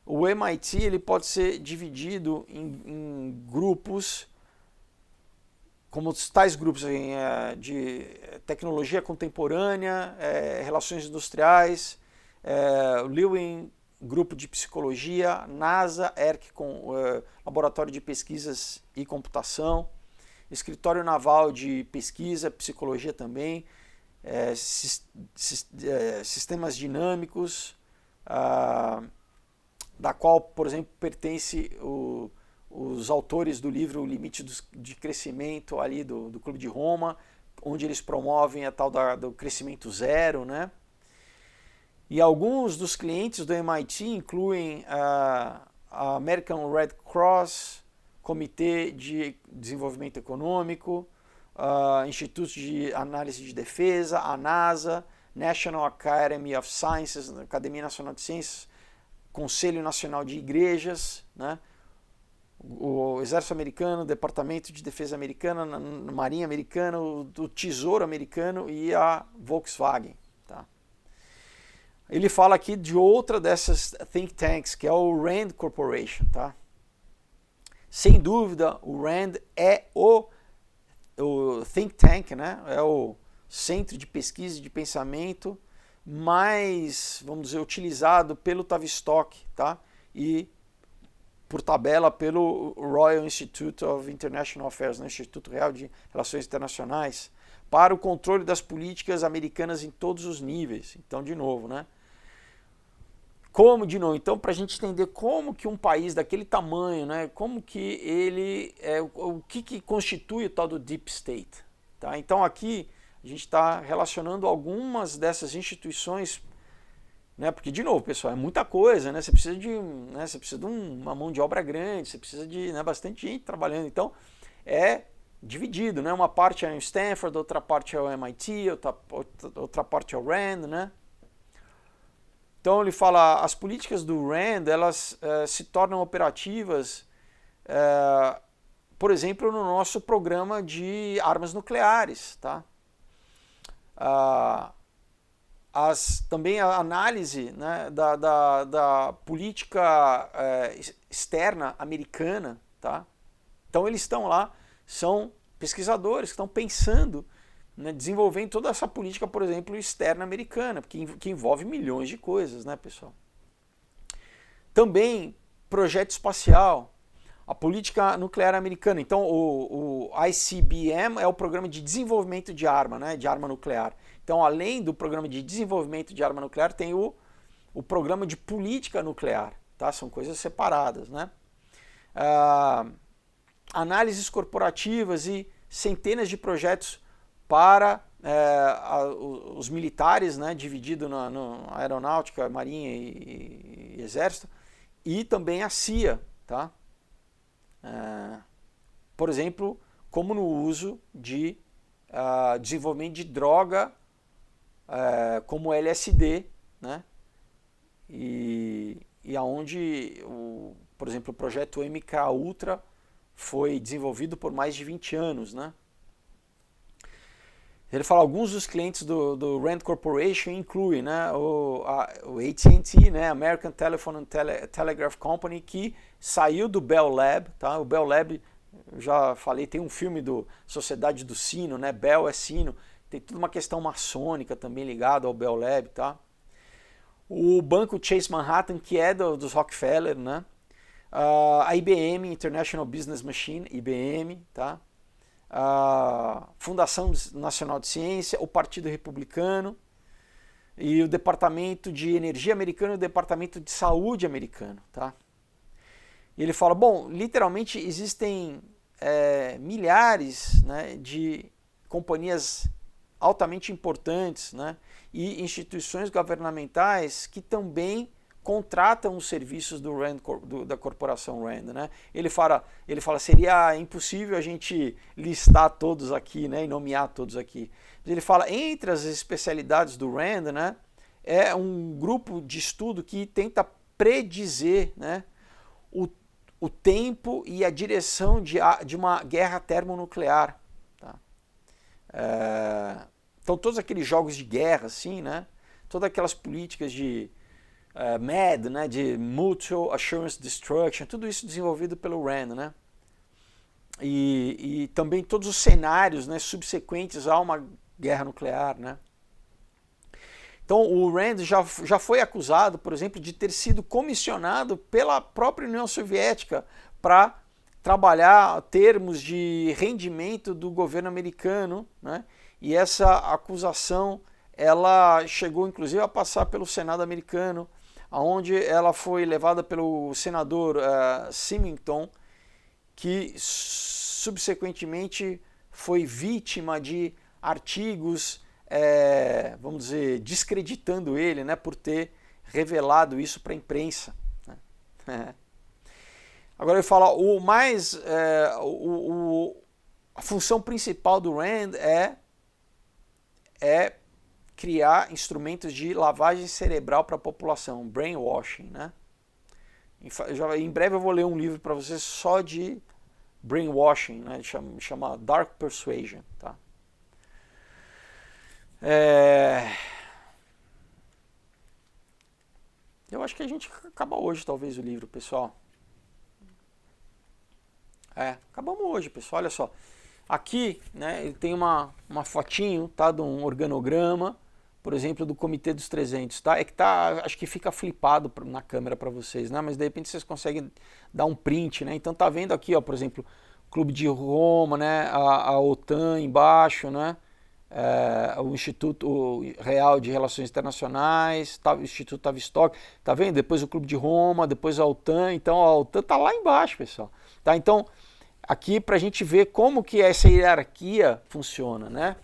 o MIT ele pode ser dividido em grupos, como tais grupos de tecnologia contemporânea, relações industriais, o Lewin, grupo de psicologia, NASA, ERC, laboratório de pesquisas e computação, escritório naval de pesquisa, psicologia também, sistemas dinâmicos, da qual, por exemplo, pertence os autores do livro O Limite de Crescimento ali do Clube de Roma, onde eles promovem a tal do crescimento zero, né? E alguns dos clientes do MIT incluem a American Red Cross, Comitê de Desenvolvimento Econômico, Instituto de Análise de Defesa, a NASA, National Academy of Sciences, Academia Nacional de Ciências, Conselho Nacional de Igrejas, né? O Exército Americano, o Departamento de Defesa Americana, a Marinha Americana, o Tesouro Americano e a Volkswagen. Tá? Ele fala aqui de outra dessas think tanks, que é o RAND Corporation. Tá? Sem dúvida, o RAND é o think tank, né? É o centro de pesquisa e de pensamento mais, vamos dizer, utilizado pelo Tavistock, tá? E por tabela pelo Royal Institute of International Affairs, né? Instituto Real de Relações Internacionais, para o controle das políticas americanas em todos os níveis. Então, de novo, né? Então, para a gente entender como que um país daquele tamanho, né? Como que ele o que constitui o tal do Deep State, tá? Então, aqui a gente está relacionando algumas dessas instituições, né? Porque, de novo, pessoal, é muita coisa, né? Você precisa de uma mão de obra grande, você precisa de, né, bastante gente trabalhando. Então, é dividido, né? Uma parte é o Stanford, outra parte é o MIT, outra parte é o RAND, né? Então, ele fala, as políticas do RAND, elas se tornam operativas, por exemplo, no nosso programa de armas nucleares, tá? Também a análise, né, da política externa americana, tá? Então eles estão lá, são pesquisadores que estão pensando, né, desenvolvendo toda essa política, por exemplo, externa americana, que envolve milhões de coisas, né, pessoal? Também projeto espacial, a política nuclear americana. Então, o ICBM é o programa de desenvolvimento de arma, né, de arma nuclear. Então, além do programa de desenvolvimento de arma nuclear, tem o programa de política nuclear, tá? São coisas separadas, né? Análises corporativas e centenas de projetos para os militares, né, dividido na aeronáutica, marinha e exército, e também a CIA, tá? por exemplo, como no uso de desenvolvimento de droga como LSD, né? E aonde, por exemplo, o projeto MK Ultra foi desenvolvido por mais de 20 anos, né? Ele fala alguns dos clientes do Rand Corporation incluem, né, o AT&T, né, American Telephone and Telegraph Company, que saiu do Bell Lab, tá? O Bell Lab, eu já falei, tem um filme do Sociedade do Sino, né? Bell é sino, tem toda uma questão maçônica também ligada ao Bell Lab, tá? O banco Chase Manhattan, que é dos Rockefeller, né? A IBM, International Business Machine, IBM, tá? A Fundação Nacional de Ciência, o Partido Republicano e o Departamento de Energia americano e o Departamento de Saúde americano, tá? E ele fala, bom, literalmente existem milhares, né, de companhias altamente importantes, né, e instituições governamentais que também contratam os serviços da corporação Rand, né? Ele fala, seria impossível a gente listar todos aqui, né, e nomear todos aqui. Ele fala, entre as especialidades do Rand, né, é um grupo de estudo que tenta predizer, né, o tempo e a direção de uma guerra termonuclear. Tá? Então todos aqueles jogos de guerra, assim, né, todas aquelas políticas de MAD, né, de Mutual Assurance Destruction, tudo isso desenvolvido pelo Rand, né? E também todos os cenários, né, subsequentes a uma guerra nuclear, né? Então o Rand já foi acusado, por exemplo, de ter sido comissionado pela própria União Soviética para trabalhar termos de rendimento do governo americano, né? E essa acusação ela chegou inclusive a passar pelo Senado americano, onde ela foi levada pelo senador Symington, que subsequentemente foi vítima de artigos, vamos dizer, descreditando ele, né, por ter revelado isso para a imprensa. Né? Agora ele fala, a função principal do Rand é criar instrumentos de lavagem cerebral para a população, brainwashing, né? Em breve eu vou ler um livro para vocês só de brainwashing, né? Chama Dark Persuasion, tá? Eu acho que a gente acaba hoje, talvez, o livro, pessoal. Acabamos hoje, pessoal, olha só. Aqui, né, ele tem uma fotinho, tá, de um organograma, por exemplo, do Comitê dos 300, tá? É que tá, acho que fica flipado na câmera para vocês, né? Mas de repente vocês conseguem dar um print, né? Então tá vendo aqui, ó, por exemplo, Clube de Roma, né? A OTAN embaixo, né? O Instituto Real de Relações Internacionais, o Instituto Tavistock, tá vendo? Depois o Clube de Roma, depois a OTAN, então a OTAN tá lá embaixo, pessoal, tá? Então aqui para a gente ver como que essa hierarquia funciona, né?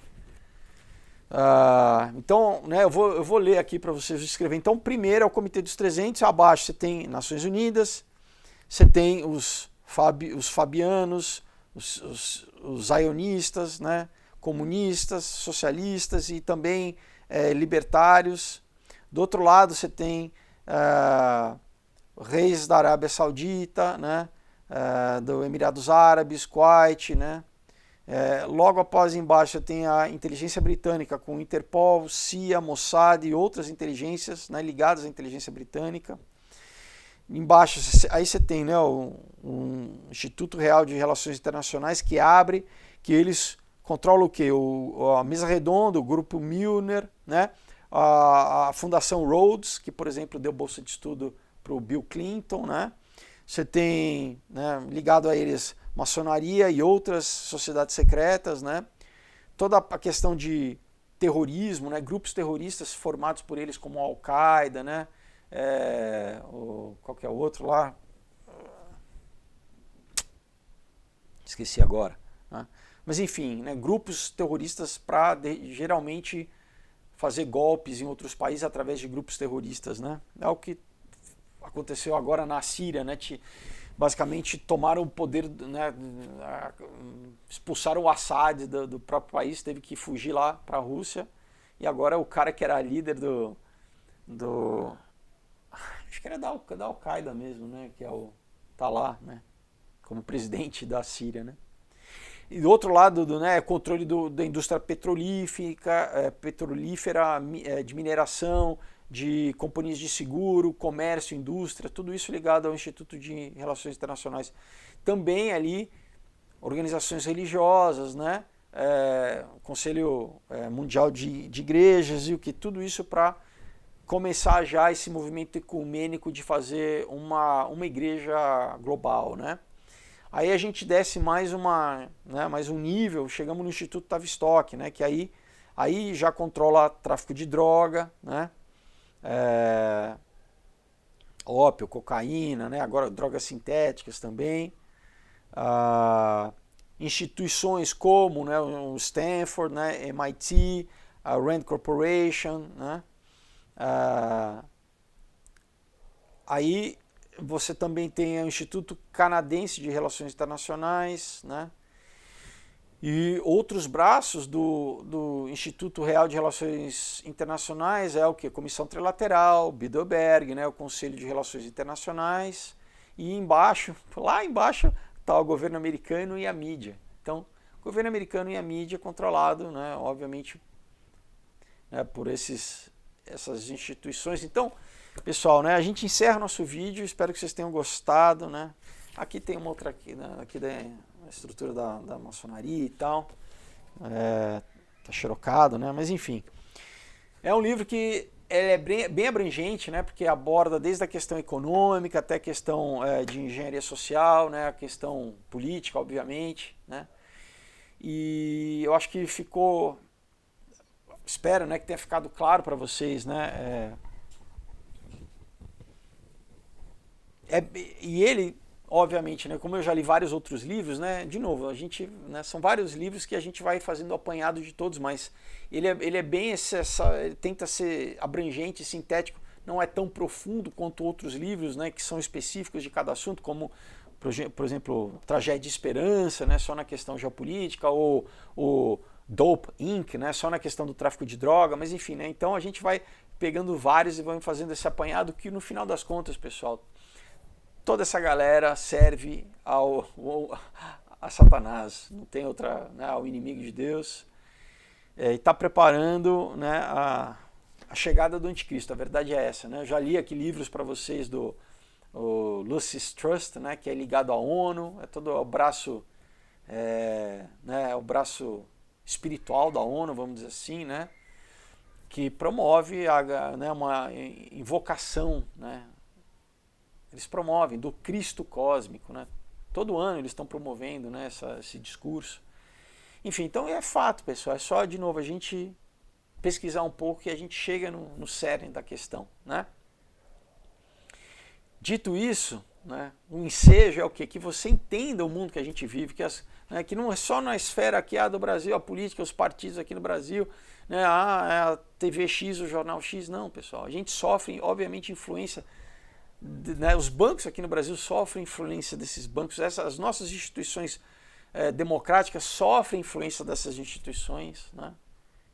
Então, né, eu vou ler aqui para vocês escrever. Então, primeiro é o Comitê dos 300, abaixo você tem Nações Unidas, você tem os fabianos, os zionistas, né, comunistas, socialistas e também libertários. Do outro lado você tem reis da Arábia Saudita, né, do Emirados Árabes, Kuwait, né. Logo após embaixo tem a inteligência britânica com Interpol, CIA, Mossad e outras inteligências, né, ligadas à inteligência britânica. Embaixo aí você tem, né, um Instituto Real de Relações Internacionais que eles controlam o quê? A mesa redonda, o grupo Milner, né, a Fundação Rhodes, que por exemplo deu bolsa de estudo para o Bill Clinton, né. Você tem, né, ligado a eles maçonaria e outras sociedades secretas, né? Toda a questão de terrorismo, né? Grupos terroristas formados por eles como a Al-Qaeda, né? Qual que é o outro lá? Esqueci agora. Né? Mas enfim, né? Grupos terroristas para geralmente fazer golpes em outros países através de grupos terroristas, né? É o que aconteceu agora na Síria, né? basicamente tomaram o poder, né, expulsaram o Assad do próprio país, teve que fugir lá para a Rússia, e agora o cara que era líder acho que era da Al-Qaeda mesmo, né, que tá lá, né, como presidente da Síria, né. E do outro lado, né, controle da indústria petrolífera, de mineração, de companhias de seguro, comércio, indústria, tudo isso ligado ao Instituto de Relações Internacionais. Também ali, organizações religiosas, né, Conselho Mundial de Igrejas, e o que tudo isso para começar já esse movimento ecumênico de fazer uma igreja global, né. Aí a gente desce mais um nível, chegamos no Instituto Tavistock, né, que aí já controla tráfico de droga, né, ópio, cocaína, né, agora drogas sintéticas também, instituições como, né, o Stanford, né, MIT, a Rand Corporation, né, aí você também tem o Instituto Canadense de Relações Internacionais, né? E outros braços do Instituto Real de Relações Internacionais é o que? Comissão Trilateral, Bilderberg, né? O Conselho de Relações Internacionais, e embaixo, lá embaixo, está o governo americano e a mídia. Então, o governo americano e a mídia controlado, né? Obviamente, né? Por essas instituições. Então, pessoal, né, a gente encerra nosso vídeo, espero que vocês tenham gostado, né? Aqui tem uma outra aqui, né, aqui da estrutura da maçonaria e tal, tá xerocado, né? Mas enfim, é um livro que ele é bem abrangente, né? Porque aborda desde a questão econômica até a questão de engenharia social, né? A questão política, obviamente, né? E eu acho que ficou, espero, né, que tenha ficado claro para vocês, né? E ele, obviamente, né, como eu já li vários outros livros, né, de novo, né, são vários livros que a gente vai fazendo apanhado de todos, mas ele é bem ele tenta ser abrangente, sintético, não é tão profundo quanto outros livros, né, que são específicos de cada assunto, como, por exemplo, Tragédia de Esperança, né, só na questão geopolítica, ou o Dope Inc., né, só na questão do tráfico de droga, mas enfim, né, então a gente vai pegando vários e vamos fazendo esse apanhado que no final das contas, pessoal, toda essa galera serve a Satanás, não tem outra, né, ao inimigo de Deus, e está preparando, né, a chegada do anticristo. A verdade é essa, né? Eu já li aqui livros para vocês do Lucis Trust, né, que é ligado à ONU, é todo o braço, né, o braço espiritual da ONU, vamos dizer assim, né, que promove uma invocação, né. Eles promovem do Cristo cósmico, né? Todo ano eles estão promovendo, né, esse discurso. Enfim, então é fato, pessoal. É só, de novo, a gente pesquisar um pouco e a gente chega no cerne da questão, né? Dito isso, né, o ensejo é o quê? Que você entenda o mundo que a gente vive, que não é só na esfera aqui do Brasil, a política, os partidos aqui no Brasil, né, a TV X, o Jornal X. Não, pessoal. A gente sofre, obviamente, influência. Né, os bancos aqui no Brasil sofrem influência desses bancos, as nossas instituições democráticas sofrem influência dessas instituições, né?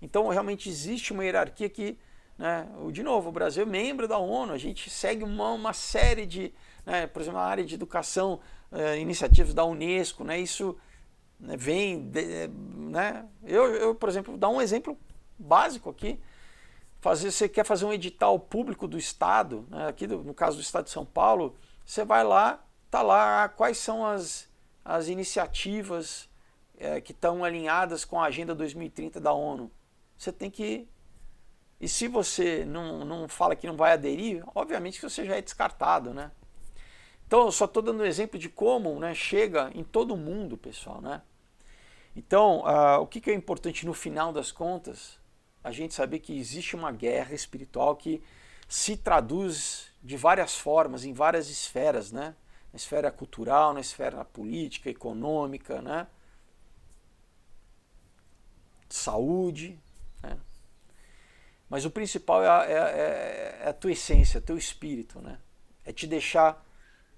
Então realmente existe uma hierarquia que, né, de novo, o Brasil é membro da ONU, a gente segue uma série de, né, por exemplo, na área de educação, iniciativas da Unesco, né, isso, né, né, eu, por exemplo, vou dar um exemplo básico aqui. Você quer fazer um edital público do Estado, né, aqui no caso do Estado de São Paulo, você vai lá, tá lá quais são as iniciativas que estão alinhadas com a Agenda 2030 da ONU. Você tem que... E se você não fala que não vai aderir, obviamente que você já é descartado, né? Então, eu só estou dando um exemplo de como, né, chega em todo mundo, pessoal, né? Então, o que é importante no final das contas? A gente saber que existe uma guerra espiritual que se traduz de várias formas, em várias esferas, né? Na esfera cultural, na esfera política, econômica, né? Saúde, né? Mas o principal é a tua essência, teu espírito, né? É te deixar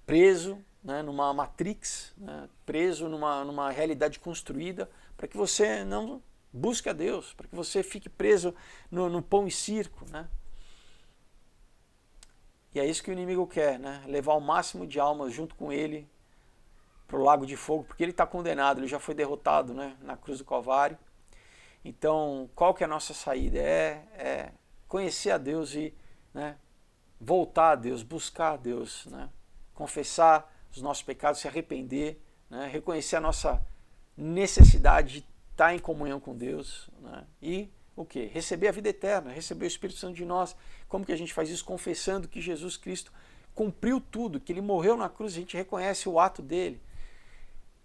preso, né, numa matrix, né, preso numa realidade construída, para que você não busque a Deus, para que você fique preso no pão e circo, né? E é isso que o inimigo quer, né? Levar o máximo de almas junto com ele para o lago de fogo, porque ele está condenado, ele já foi derrotado, né, na cruz do Calvário. Então, qual que é a nossa saída? É conhecer a Deus e, né, voltar a Deus, buscar a Deus, né, confessar os nossos pecados, se arrepender, né, reconhecer a nossa necessidade de estar em comunhão com Deus, né, e o quê? Receber a vida eterna, receber o Espírito Santo de nós. Como que a gente faz isso? Confessando que Jesus Cristo cumpriu tudo, que ele morreu na cruz, a gente reconhece o ato dele,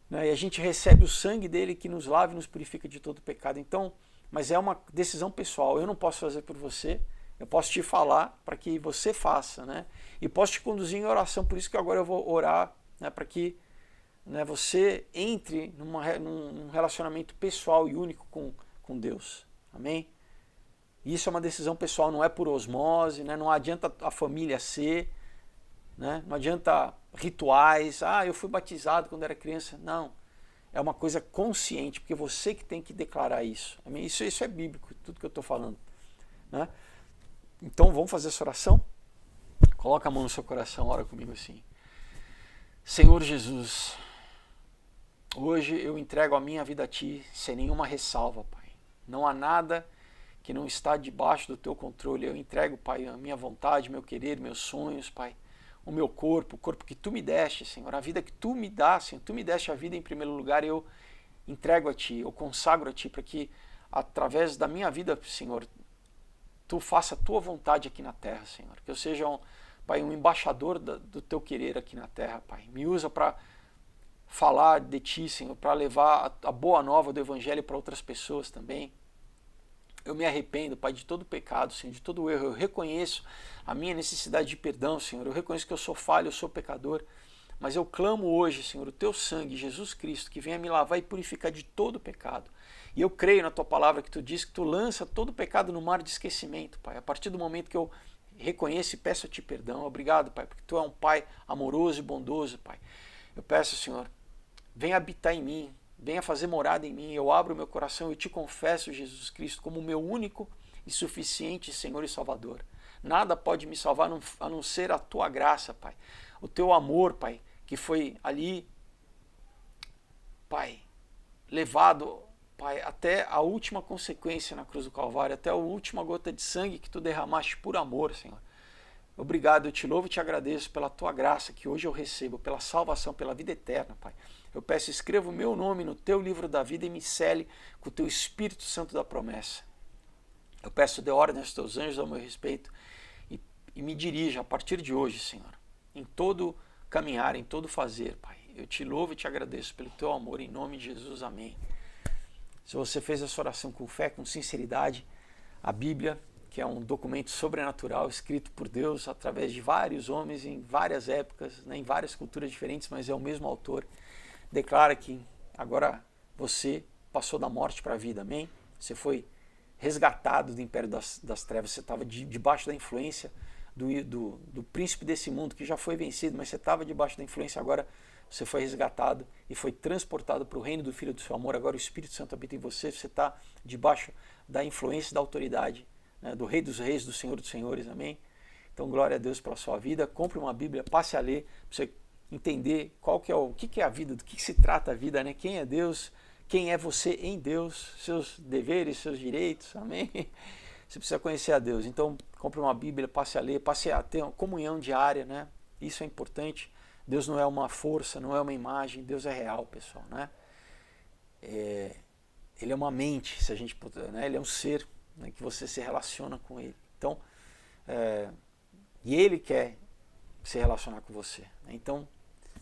né, e a gente recebe o sangue dele que nos lava e nos purifica de todo pecado. Então, mas é uma decisão pessoal, eu não posso fazer por você, eu posso te falar para que você faça, né, e posso te conduzir em oração, por isso que agora eu vou orar, né, para que, né, você entre num relacionamento pessoal e único com Deus, amém? Isso é uma decisão pessoal, não é por osmose, né, não adianta a família ser, né, não adianta rituais, eu fui batizado quando era criança. Não, é uma coisa consciente, porque você que tem que declarar isso. Isso é bíblico, tudo que eu estou falando, né? Então vamos fazer essa oração? Coloca a mão no seu coração, ora comigo assim. Senhor Jesus, hoje eu entrego a minha vida a Ti sem nenhuma ressalva, Pai. Não há nada que não está debaixo do Teu controle. Eu entrego, Pai, a minha vontade, meu querer, meus sonhos, Pai, o meu corpo, o corpo que Tu me deste, Senhor, a vida que Tu me dá, Senhor, Tu me deste a vida em primeiro lugar, eu entrego a Ti, eu consagro a Ti, para que através da minha vida, Senhor, Tu faça a Tua vontade aqui na terra, Senhor, que eu seja, Pai, um embaixador do Teu querer aqui na terra, Pai, me usa para falar de Ti, Senhor, para levar a boa nova do Evangelho para outras pessoas também. Eu me arrependo, Pai, de todo pecado, Senhor, de todo erro. Eu reconheço a minha necessidade de perdão, Senhor. Eu reconheço que eu sou falho, eu sou pecador. Mas eu clamo hoje, Senhor, o Teu sangue, Jesus Cristo, que venha me lavar e purificar de todo pecado. E eu creio na Tua palavra que Tu diz que Tu lança todo pecado no mar de esquecimento, Pai. A partir do momento que eu reconheço e peço a Ti perdão. Obrigado, Pai, porque Tu é um Pai amoroso e bondoso, Pai. Eu peço, Senhor, venha habitar em mim. Venha fazer morada em mim, eu abro o meu coração e te confesso, Jesus Cristo, como o meu único e suficiente Senhor e Salvador. Nada pode me salvar a não ser a Tua graça, Pai. O Teu amor, Pai, que foi ali, Pai, levado, Pai, até a última consequência na cruz do Calvário, até a última gota de sangue que Tu derramaste por amor, Senhor. Obrigado, eu te louvo e te agradeço pela Tua graça que hoje eu recebo, pela salvação, pela vida eterna, Pai. Eu peço, escreva o meu nome no Teu livro da vida e me cele com o Teu Espírito Santo da promessa. Eu peço, dê ordem aos Teus anjos ao meu respeito e me dirija a partir de hoje, Senhor, em todo caminhar, em todo fazer, Pai. Eu te louvo e te agradeço pelo Teu amor, em nome de Jesus, amém. Se você fez essa oração com fé, com sinceridade, a Bíblia, que é um documento sobrenatural escrito por Deus através de vários homens em várias épocas, né, em várias culturas diferentes, mas é o mesmo autor, declara que agora você passou da morte para a vida, amém? Você foi resgatado do império das trevas, você estava debaixo da influência do príncipe desse mundo que já foi vencido, mas você estava debaixo da influência, agora você foi resgatado e foi transportado para o reino do Filho do seu amor, agora o Espírito Santo habita em você, você está debaixo da influência e da autoridade, né, do Rei dos Reis, do Senhor dos Senhores, amém? Então glória a Deus pela sua vida, compre uma Bíblia, passe a ler, para você entender o que é a vida, do que se trata a vida, né? Quem é Deus, quem é você em Deus, seus deveres, seus direitos, amém? Você precisa conhecer a Deus, então compre uma Bíblia, passe a ler, passe a ter uma comunhão diária, né? Isso é importante. Deus não é uma força, não é uma imagem, Deus é real, pessoal, né? Ele é uma mente, se a gente puder, né? Ele é um ser, né, que você se relaciona com Ele. Então, e Ele quer se relacionar com você, né? Então,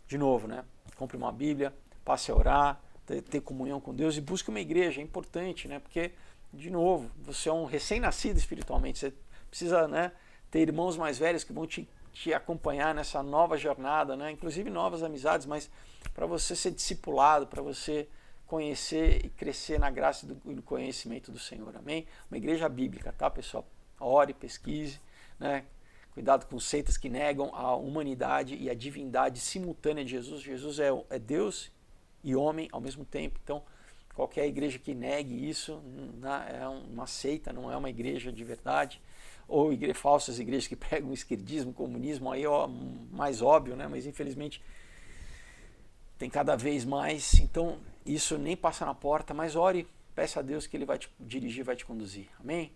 de novo, né? Compre uma Bíblia, passe a orar, ter comunhão com Deus e busque uma igreja, é importante, né? Porque, de novo, você é um recém-nascido espiritualmente, você precisa, né, ter irmãos mais velhos que vão te acompanhar nessa nova jornada, né? Inclusive novas amizades, mas para você ser discipulado, para você conhecer e crescer na graça e no conhecimento do Senhor, amém? Uma igreja bíblica, tá, pessoal? Ore, pesquise, né? Cuidado com seitas que negam a humanidade e a divindade simultânea de Jesus. Jesus é Deus e homem ao mesmo tempo. Então, qualquer igreja que negue isso é uma seita, não é uma igreja de verdade. Ou falsas igrejas que pregam esquerdismo, comunismo, aí é mais óbvio, né? Mas infelizmente tem cada vez mais. Então, isso nem passa na porta, mas ore, peça a Deus que Ele vai te dirigir, vai te conduzir. Amém?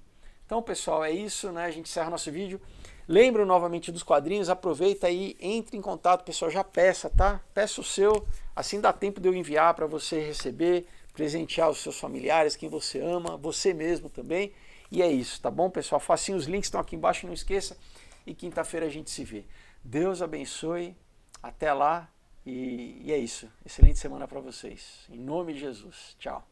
Então, pessoal, é isso, né? A gente encerra nosso vídeo. Lembro novamente dos quadrinhos, aproveita aí, entre em contato, pessoal, já peça, tá? Peça o seu, assim dá tempo de eu enviar para você receber, presentear os seus familiares, quem você ama, você mesmo também. E é isso, tá bom, pessoal? Facinho, os links estão aqui embaixo, não esqueça. E quinta-feira a gente se vê. Deus abençoe, até lá, e é isso. Excelente semana para vocês. Em nome de Jesus. Tchau.